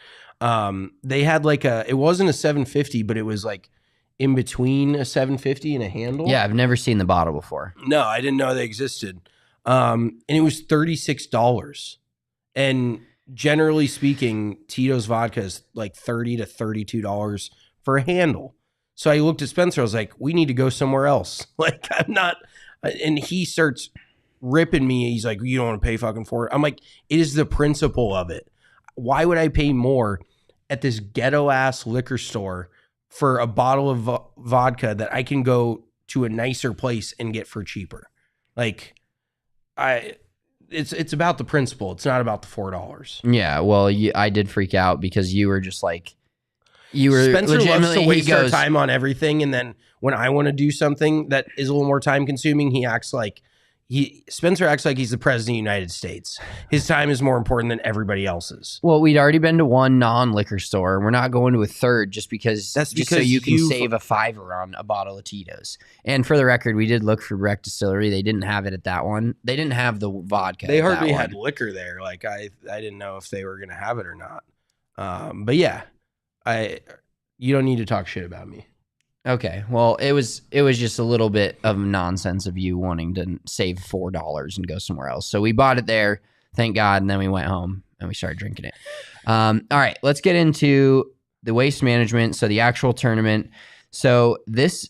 They had like it wasn't a 750, but it was like in between a 750 and a handle. Yeah, I've never seen the bottle before. No, I didn't know they existed. And it was $36. And generally speaking, Tito's vodka is like $30 to $32 for a handle. So I looked at Spencer. I was like, we need to go somewhere else. Like, I'm not. And he starts ripping me. He's like, you don't want to pay fucking for it. I'm like, it is the principle of it. Why would I pay more at this ghetto ass liquor store for a bottle of vodka that I can go to a nicer place and get for cheaper? Like, it's about the principle. It's not about the $4. Yeah, well, I did freak out because you were just like, Spencer loves to waste our goes, time on everything, and then when I want to do something that is a little more time consuming, Spencer acts like he's the president of the United States. His time is more important than everybody else's. Well, we'd already been to one non-liquor store. We're not going to a third just so you can save a $5 on a bottle of Tito's. And for the record, we did look for Breck Distillery. They didn't have it at that one. They didn't have the vodka. They at hardly that had one. liquor there. Like I didn't know if they were going to have it or not. But yeah, You don't need to talk shit about me. Okay, well, it was just a little bit of nonsense of you wanting to save $4 and go somewhere else. So we bought it there, thank God, and then we went home and we started drinking it. All right, let's get into the waste management. So the actual tournament. So this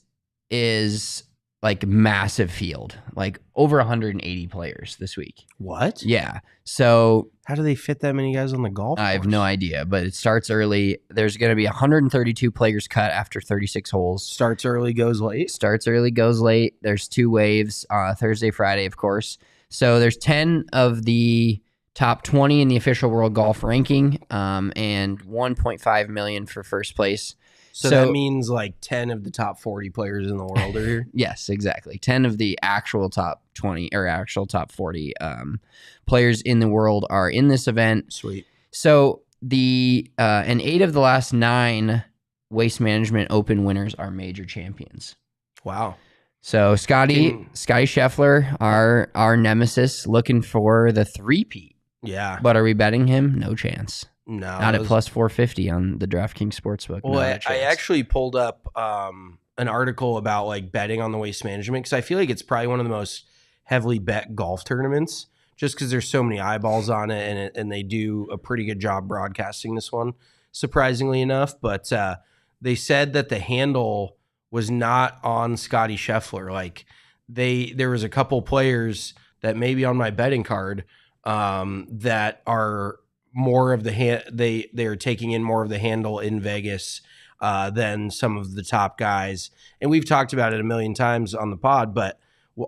is like massive field, like over 180 players this week. What? Yeah. So how do they fit that many guys on the golf course? I have no idea, but it starts early. There's going to be 132 players cut after 36 holes. Starts early, goes late. Starts early, goes late. There's 2 waves, Thursday, Friday, of course. So there's 10 of the top 20 in the official world golf ranking, and 1.5 million for first place. So that means like 10 of the top 40 players in the world are here? Yes, exactly. 10 of the actual top 20 or actual top 40 players in the world are in this event. Sweet. So and 8 of the last 9 Waste Management Open winners are major champions. Wow. So Scotty Scheffler, our nemesis, looking for the three-peat. Yeah. But are we betting him? No chance. No. Not at plus 450 on the DraftKings Sportsbook. Well, I actually pulled up an article about like betting on the Waste Management because I feel like it's probably one of the most heavily bet golf tournaments just because there's so many eyeballs on it and they do a pretty good job broadcasting this one, surprisingly enough. But they said that the handle was not on Scotty Scheffler. Like there was a couple players that maybe on my betting card that are more of the they are taking in more of the handle in Vegas than some of the top guys. And we've talked about it a million times on the pod, but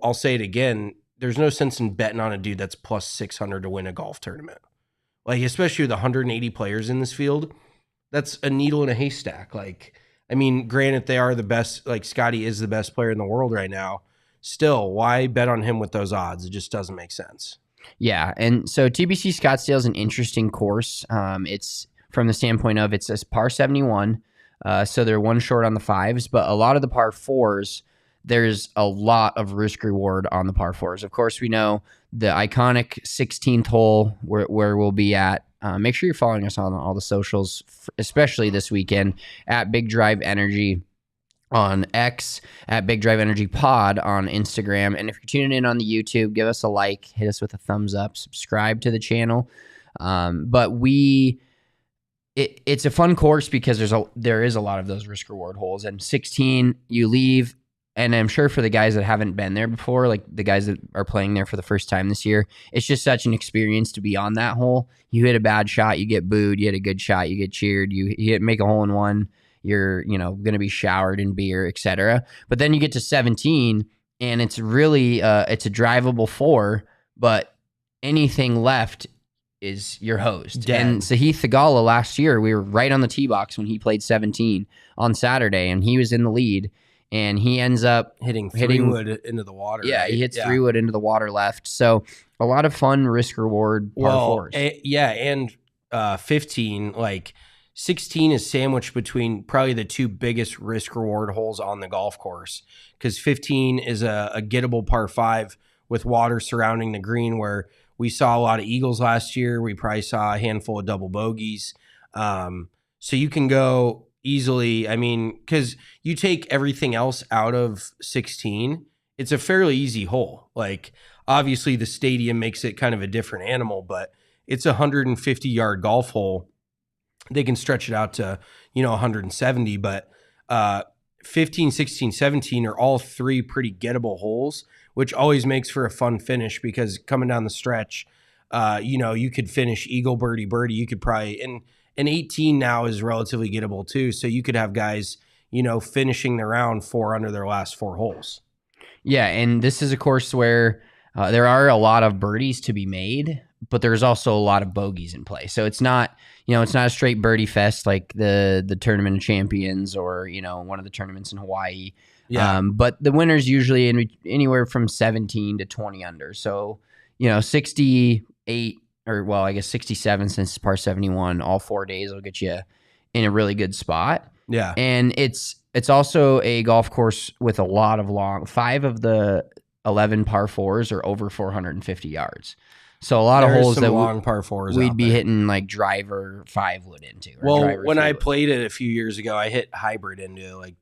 I'll say it again. There's no sense in betting on a dude that's plus 600 to win a golf tournament. Like, especially with 180 players in this field, that's a needle in a haystack. Like, I mean, granted, they are the best, like Scotty is the best player in the world right now. Still, why bet on him with those odds? It just doesn't make sense. Yeah, and so TBC Scottsdale is an interesting course. It's from the standpoint of it's a par 71, so they're one short on the 5s, but a lot of the par 4s, there's a lot of risk reward on the par 4s. Of course, we know the iconic 16th hole where we'll be at. Make sure you're following us on all the socials, especially this weekend, at Big Drive Energy on X, at Big Drive Energy Pod on Instagram. And if you're tuning in on the YouTube, give us a like, hit us with a thumbs up, subscribe to the channel. But it's a fun course because there is a lot of those risk reward holes. And 16, you leave, and I'm sure for the guys that haven't been there before, like the guys that are playing there for the first time this year, it's just such an experience to be on that hole. You hit a bad shot, you get booed. You hit a good shot, you get cheered. You make a hole in one, you're going to be showered in beer, etc. But then you get to 17, and it's really it's a drivable 4, but anything left is your host. Dead. And Sahith Theegala last year, we were right on the tee box when he played 17 on Saturday, and he was in the lead, and he ends up hitting 3-wood into the water. Yeah, right? he hits 3-wood into the water left. So a lot of fun risk reward par 4s. And 15, like 16 is sandwiched between probably the 2 biggest risk reward holes on the golf course, because 15 is a gettable par 5 with water surrounding the green, where we saw a lot of eagles last year. We probably saw a handful of double bogeys. So you can go easily. I mean, because you take everything else out of 16, it's a fairly easy hole. Like, obviously the stadium makes it kind of a different animal, but it's a 150-yard golf hole. They can stretch it out to, 170, but 15, 16, 17 are all 3 pretty gettable holes, which always makes for a fun finish, because coming down the stretch, you could finish eagle, birdie, birdie. You could probably, and 18 now is relatively gettable too. So you could have guys, finishing the round 4 under their last 4 holes. Yeah, and this is a course where there are a lot of birdies to be made, but there's also a lot of bogeys in play. So it's not, it's not a straight birdie fest like the Tournament of Champions or, one of the tournaments in Hawaii. Yeah. But the winners usually anywhere from 17 to 20 under. So, 68 or, well, I guess 67 since it's par 71, all 4 days will get you in a really good spot. Yeah. And it's also a golf course with a lot of 5 of the 11 par 4s are over 450 yards. So a lot of There's holes some that long par fours we'd out be there. hitting like driver 5 wood into. Or Well, driver when 3 I wood. played it a few years ago, I hit hybrid into like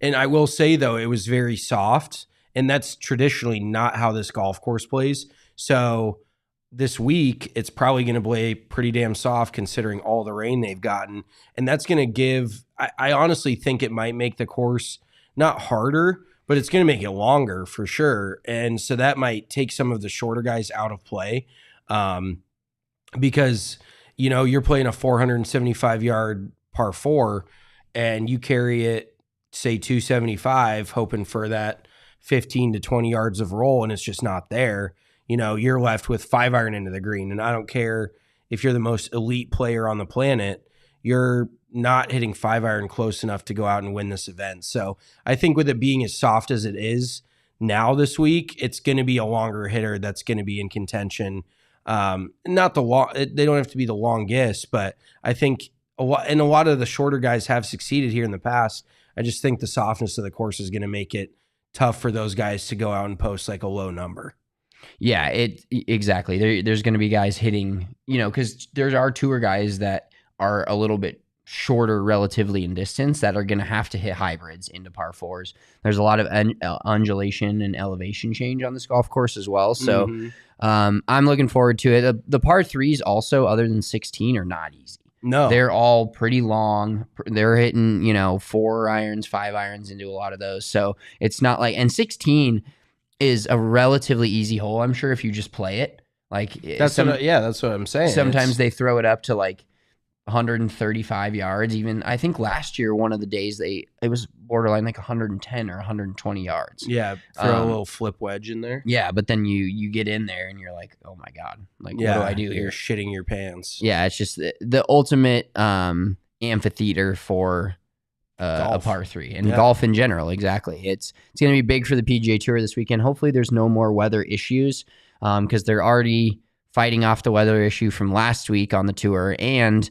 and I will say though, it was very soft, and that's traditionally not how this golf course plays. So this week, it's probably going to play pretty damn soft considering all the rain they've gotten, and that's going to give. I honestly think it might make the course not harder, but it's going to make it longer for sure, and so that might take some of the shorter guys out of play. Because you're playing a 475 yard par 4 and you carry it, say 275, hoping for that 15 to 20 yards of roll, and it's just not there. You're left with 5-iron into the green, and I don't care if you're the most elite player on the planet, you're not hitting 5-iron close enough to go out and win this event. So I think with it being as soft as it is now this week, it's going to be a longer hitter that's going to be in contention. Not the long, they don't have to be the longest, but I think a lot of the shorter guys have succeeded here in the past. I just think the softness of the course is going to make it tough for those guys to go out and post like a low number. Yeah, exactly. There's going to be guys hitting, because there are tour guys that are a little bit shorter relatively in distance that are going to have to hit hybrids into par 4s. There's a lot of undulation and elevation change on this golf course as well. So I'm looking forward to it. The par 3s also, other than 16, are not easy. No. They're all pretty long. They're hitting, 4-irons, 5-irons into a lot of those. So it's not like, and 16 is a relatively easy hole, I'm sure, if you just play it. Like that's what I'm saying. Sometimes they throw it up to like 135 yards. Even I think last year, one of the days it was borderline like 110 or 120 yards. Yeah, throw a little flip wedge in there. Yeah, but then you get in there and you're like, oh my God, like what do I do here? You're shitting your pants. Yeah, it's just the ultimate amphitheater for a par 3 and golf in general. Exactly. It's going to be big for the PGA Tour this weekend. Hopefully there's no more weather issues because they're already fighting off the weather issue from last week on the tour. And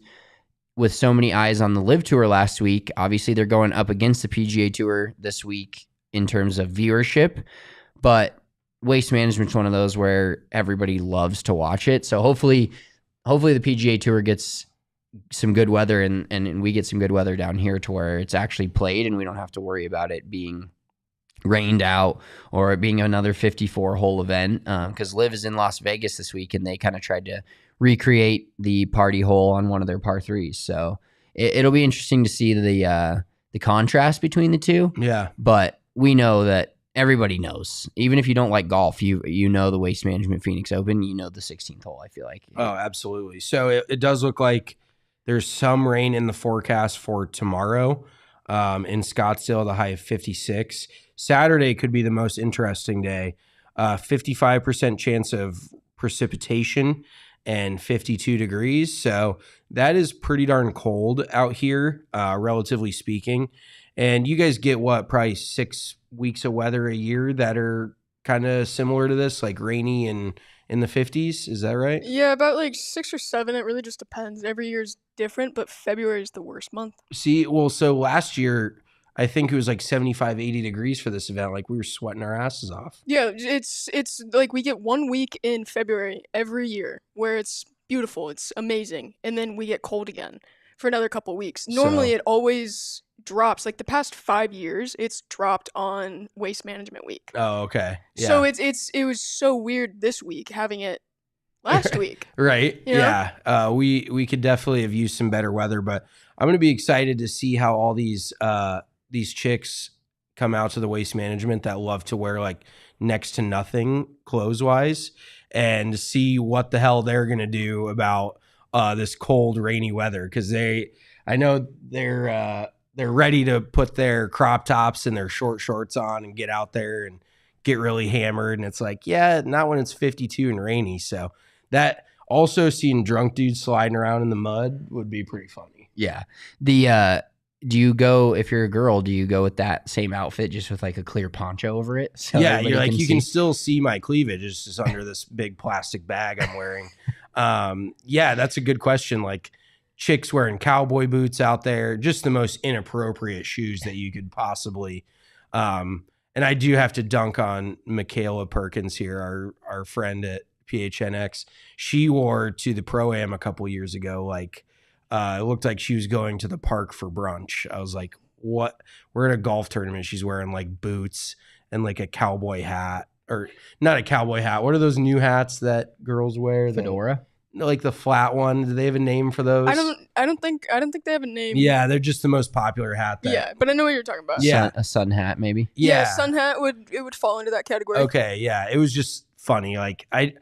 with so many eyes on the Live Tour last week, obviously they're going up against the PGA Tour this week in terms of viewership. But Waste Management's one of those where everybody loves to watch it. So hopefully the PGA Tour gets some good weather and we get some good weather down here to where it's actually played and we don't have to worry about it being rained out or it being another 54-hole event. Because Live is in Las Vegas this week and they kind of tried to recreate the party hole on one of their par 3s. So it'll be interesting to see the contrast between the two. Yeah. But we know that everybody knows. Even if you don't like golf, you know the Waste Management Phoenix Open, the 16th hole, I feel like. Oh, absolutely. So it does look like there's some rain in the forecast for tomorrow in Scottsdale, the high of 56. Saturday could be the most interesting day. 55% chance of precipitation and 52 degrees. So that is pretty darn cold out here, relatively speaking. And you guys get probably 6 weeks of weather a year that are kind of similar to this, like rainy and in the 50s. Is that right? Yeah, about like 6 or 7. It really just depends. Every year's different, but February is the worst month. See, well, so last year, I think it was like 75, 80 degrees for this event. Like we were sweating our asses off. Yeah, it's like we get 1 week in February every year where it's beautiful, it's amazing, and then we get cold again for another couple weeks. Normally it always drops. Like the past 5 years, it's dropped on Waste Management Week. Oh, okay. Yeah. So it was so weird this week having it last week. Right. You know? Yeah. We could definitely have used some better weather, but I'm going to be excited to see how all these chicks come out to the Waste Management that love to wear like next to nothing clothes wise and see what the hell they're going to do about this cold, rainy weather. Cause I know they're ready to put their crop tops and their short shorts on and get out there and get really hammered. And it's like, yeah, not when it's 52 and rainy. So that also seeing drunk dudes sliding around in the mud would be pretty funny. Yeah. Do you go, if you're a girl, do you go with that same outfit just with like a clear poncho over it? So yeah, you're like, you can still see my cleavage. It's just under this big plastic bag I'm wearing. Yeah, that's a good question. Like chicks wearing cowboy boots out there, just the most inappropriate shoes that you could possibly. And I do have to dunk on Michaela Perkins here, our friend at PHNX. She wore to the Pro-Am a couple years ago. Like, it looked like she was going to the park for brunch. I was like, what? We're at a golf tournament. She's wearing like boots and like a cowboy hat, or not a cowboy hat. What are those new hats that girls wear? Fedora. Like the flat one. Do they have a name for those? I don't think they have a name. Yeah, they're just the most popular hat. Yeah, but I know what you're talking about. Yeah. A sun hat, maybe. Yeah, sun hat would fall into that category. Okay, yeah. It was just funny. Like I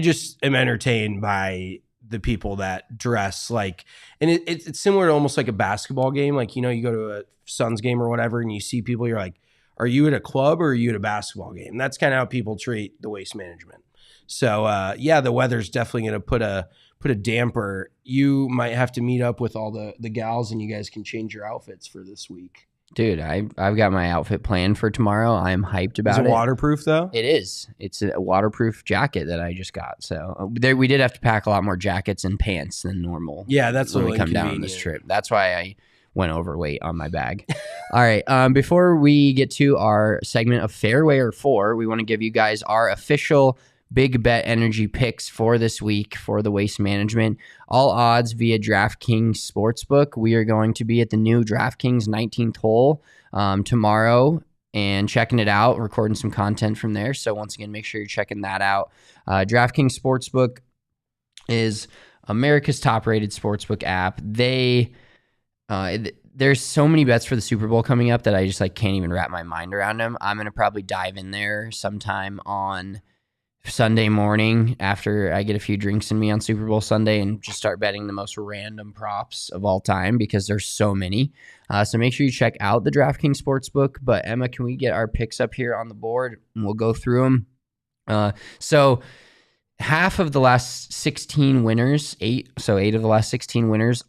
just am entertained by the people that dress like, and it's similar to almost like a basketball game. Like, you go to a Suns game or whatever, and you see people, you're like, are you at a club or are you at a basketball game? And that's kind of how people treat the Waste Management. So the weather's definitely going to put a damper. You might have to meet up with all the gals, and you guys can change your outfits for this week. Dude, I've got my outfit planned for tomorrow. I'm hyped about it. Is it waterproof though? It is. It's a waterproof jacket that I just got. So we did have to pack a lot more jackets and pants than normal. Yeah, that's when really we come down on inconvenient. this trip. That's why I went overweight on my bag. All right. Before we get to our segment of Fairway or Fore, we want to give you guys our official Big Bet Energy picks for this week for the Waste Management. All odds via DraftKings Sportsbook. We are going to be at the new DraftKings 19th hole tomorrow and checking it out, recording some content from there. So once again, make sure you're checking that out. DraftKings Sportsbook is America's top-rated sportsbook app. There's so many bets for the Super Bowl coming up that I just can't even wrap my mind around them. I'm going to probably dive in there sometime on Sunday morning after I get a few drinks in me on Super Bowl Sunday and just start betting the most random props of all time because there's so many. So make sure you check out the DraftKings Sportsbook. But Emma, can we get our picks up here on the board and we'll go through them? So half of the last 16 winners, eight of the last 16 winners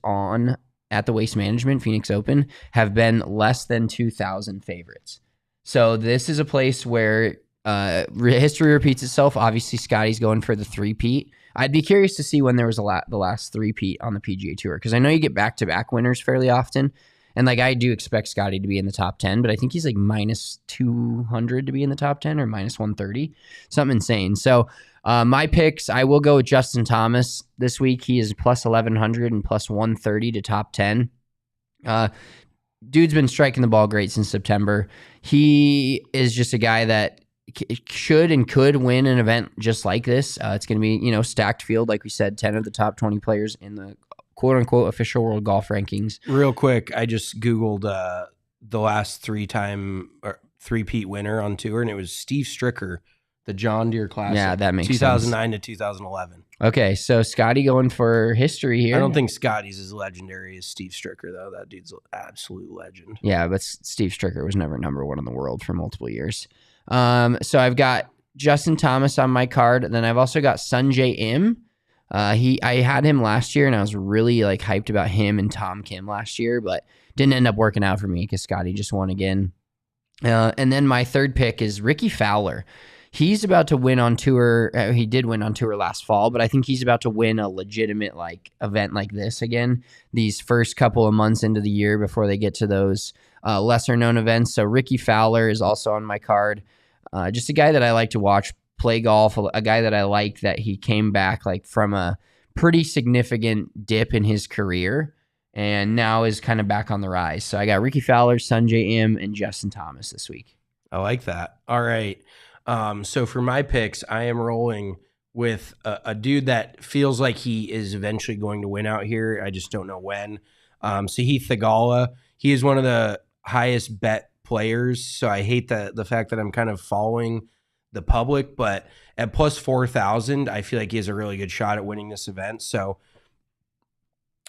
at the Waste Management Phoenix Open have been less than 2,000 favorites. So this is a place where history repeats itself. Obviously, Scotty's going for the three-peat. I'd be curious to see when there was the last three-peat on the PGA Tour, because I know you get back-to-back winners fairly often, and I do expect Scotty to be in the top 10, but I think he's minus 200 to be in the top 10 or minus 130, something insane. So my picks, I will go with Justin Thomas this week. He is plus 1,100 and plus 130 to top 10. Dude's been striking the ball great since September. He is just a guy that should and could win an event just like this. It's going to be, stacked field. Like we said, 10 of the top 20 players in the quote unquote official world golf rankings. Real quick, I just Googled the last three-peat winner on tour, and it was Steve Stricker, the John Deere Classic. Yeah, that makes 2009 to 2011. Okay, so Scotty going for history here. I don't think Scotty's as legendary as Steve Stricker, though. That dude's an absolute legend. Yeah, but Steve Stricker was never number one in the world for multiple years. So I've got Justin Thomas on my card, and then I've also got Sungjae Im. I had him last year, and I was really hyped about him and Tom Kim last year, but didn't end up working out for me because Scotty just won again. And then my third pick is Ricky Fowler. He's about to win on tour. He did win on tour last fall, but I think he's about to win a legitimate event like this again. These first couple of months into the year before they get to those lesser known events. So Ricky Fowler is also on my card. Just a guy that I like to watch play golf. A guy that I like that he came back from a pretty significant dip in his career and now is kind of back on the rise. So I got Ricky Fowler, Sungjae Im, and Justin Thomas this week. I like that. All right. So for my picks, I am rolling with a dude that feels like he is eventually going to win out here. I just don't know when. Sahith Theegala, he is one of the highest bet players. So I hate the fact that I'm kind of following the public, but at plus 4,000, I feel like he has a really good shot at winning this event. So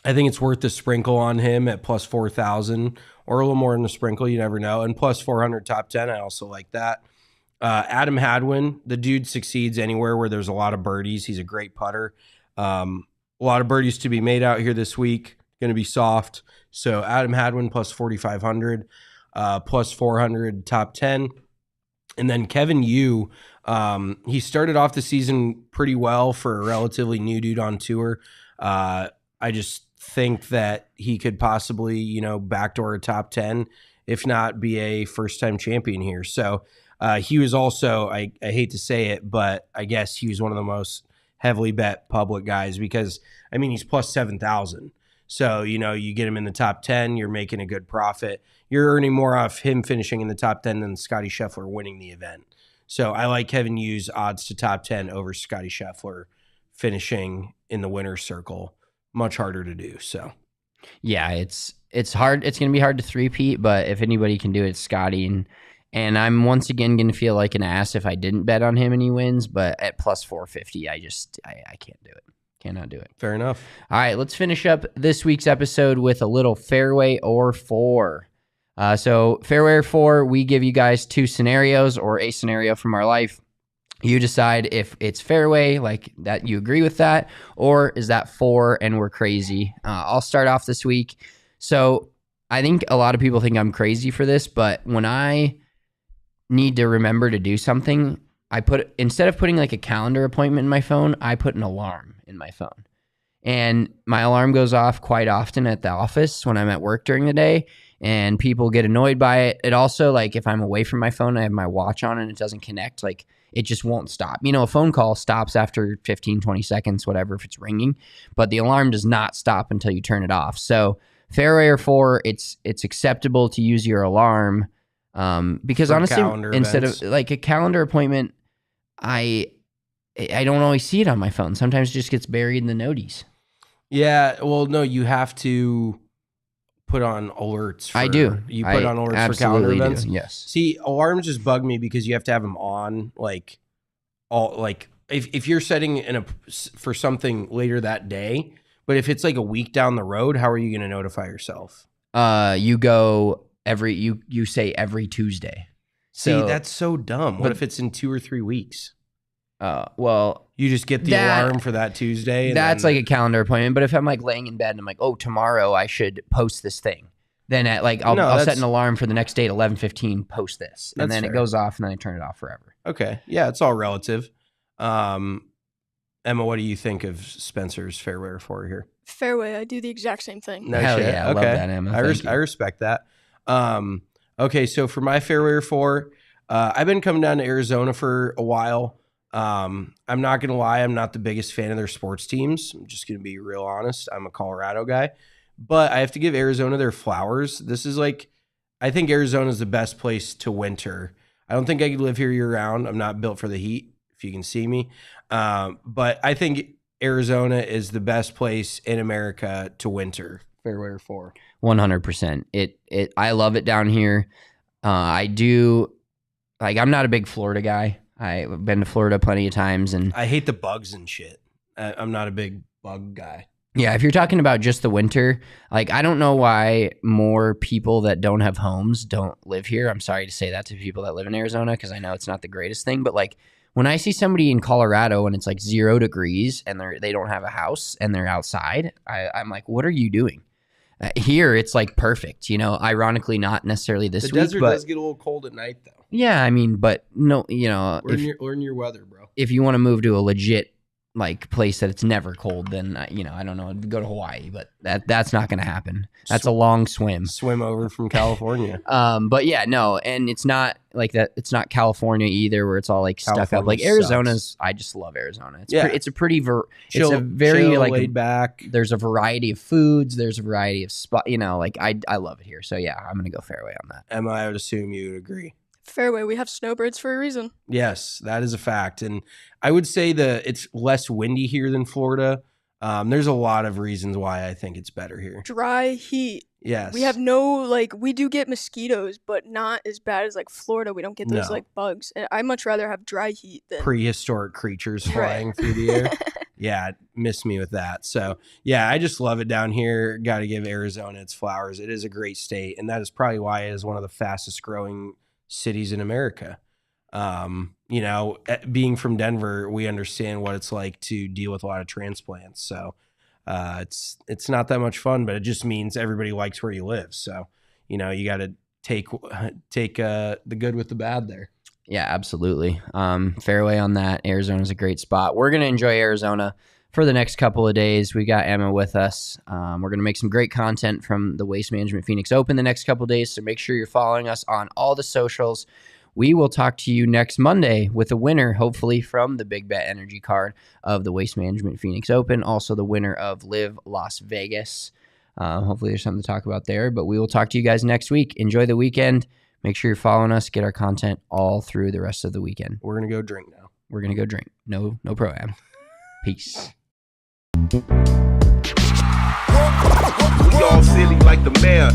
I think it's worth the sprinkle on him at plus 4,000 or a little more in the sprinkle. You never know. And plus 400 top 10. I also like that. Adam Hadwin, the dude succeeds anywhere where there's a lot of birdies. He's a great putter. A lot of birdies to be made out here this week. Going to be soft. So Adam Hadwin plus 4,500, plus 400 top 10. And then Kevin Yu, he started off the season pretty well for a relatively new dude on tour. I just think that he could possibly, backdoor a top 10, if not be a first-time champion here. So he was also, I hate to say it, but I guess he was one of the most heavily bet public guys because, I mean, he's plus 7,000. So, you know, you get him in the top 10, you're making a good profit. You're earning more off him finishing in the top 10 than Scotty Scheffler winning the event. So I like Kevin Yu's odds to top 10 over Scotty Scheffler finishing in the winner's circle. Much harder to do. So, yeah, it's hard. It's going to be hard to three-peat, but if anybody can do it, it's Scotty. And I'm once again going to feel like an ass if I didn't bet on him and he wins, but at plus 450, I can't do it. Cannot do it. Fair enough. All right, let's finish up this week's episode with a little Fairway or Fore. So Fairway or Fore, we give you guys two scenarios or a scenario from our life. You decide if it's Fairway, like that you agree with that, or is that Fore and we're crazy. I'll start off this week. So I think a lot of people think I'm crazy for this, but when I need to remember to do something, instead of putting like a calendar appointment in my phone, I put an alarm in my phone. And my alarm goes off quite often at the office when I'm at work during the day, and people get annoyed by it. It also, like, if I'm away from my phone, I have my watch on and it doesn't connect, like, it just won't stop. You know, a phone call stops after 15, 20 seconds, whatever, if it's ringing, but the alarm does not stop until you turn it off. So Fairway or Fore, it's acceptable to use your alarm because For honestly, instead events. of like a calendar appointment, I don't always see it on my phone. Sometimes it just gets buried in the noties. Yeah, well, no, you have to put on alerts. I do. You put on alerts for calendar absolutely events? do, yes. See, alarms just bug me because you have to have them on, like, if you're setting for something later that day, but if it's like a week down the road, how are you going to notify yourself? You go you say every Tuesday. See, So, that's so dumb. What but- if it's in 2 or 3 weeks? well, You just get the alarm for that Tuesday. And that's then, like a calendar appointment. But if I'm like laying in bed and I'm like, oh, tomorrow I should post this thing, then at like I'll set that's- an alarm for the next day at 11:15. Post this, and That's then fair. it goes off, and then I turn it off forever. Okay. Yeah, it's all relative. Emma, what do you think of Spencer's Fairway or Fore here? Fairway, I do the exact same thing. No Hell shit. yeah, I love that, Emma. Thank you. I respect that. Okay, so for my Fairway or Fore, I've been coming down to Arizona for a while. I'm not going to lie. I'm not the biggest fan of their sports teams. I'm just going to be real honest. I'm a Colorado guy. But I have to give Arizona their flowers. This is like, I think Arizona is the best place to winter. I don't think I could live here year round. I'm not built for the heat, if you can see me. But I think Arizona is the best place in America to winter. Fairway or Fore. 100%. I love it down here. I do. Like, I'm not a big Florida guy. I've been to Florida plenty of times, and I hate the bugs and shit. I'm not a big bug guy. yeah, if you're talking about just the winter, like, I don't know why more people that don't have homes don't live here. I'm sorry to say that to people that live in Arizona because I know it's not the greatest thing, but like when I see somebody in Colorado and it's like 0 degrees and they don't have a house and they're outside, I'm like, what are you doing? Here, it's like perfect, you know, ironically not necessarily this The week, desert but does get a little cold at night, though. yeah, I mean, but no, you know, We're in your weather, bro. if you want to move to a legit like place that it's never cold, then you know, I don't know, go to Hawaii, but that's not going to happen. That's a long swim. Swim over from California. But yeah, no, and it's not like that. It's not California either, where it's all like stuck up. California Like sucks. Arizona's, I just love Arizona. It's Yeah. it's a pretty Chill, it's a very chill, like laid back. there's a variety of foods. There's a variety of spot. You know, like I love it here. So yeah, I'm gonna go Fairway on that. Emma, I would assume you would agree. Fairway, we have snowbirds for a reason. Yes, that is a fact. And I would say it's less windy here than Florida. There's a lot of reasons why I think it's better here. Dry heat. Yes. We have we do get mosquitoes, but not as bad as like Florida. We don't get those No. like bugs. And I much rather have dry heat than prehistoric creatures Right. flying through the air. Yeah, miss me with that. So, yeah, I just love it down here. Got to give Arizona its flowers. It is a great state, and that is probably why it is one of the fastest growing cities in America. You know, being from Denver, we understand what it's like to deal with a lot of transplants. So, it's not that much fun, but it just means everybody likes where you live. So, you know, you got to take the good with the bad there. Yeah, absolutely. Fairway on that. Arizona's a great spot. We're gonna enjoy Arizona for the next couple of days. We got Emma with us. We're going to make some great content from the Waste Management Phoenix Open the next couple of days, so make sure you're following us on all the socials. we will talk to you next Monday with a winner, hopefully from the Big Bet Energy card of the Waste Management Phoenix Open, also the winner of Live Las Vegas. Hopefully there's something to talk about there, but we will talk to you guys next week. Enjoy the weekend. Make sure you're following us. Get our content all through the rest of the weekend. We're going to go drink now. We're going to go drink. No pro-am. Peace. We all silly like the mayor.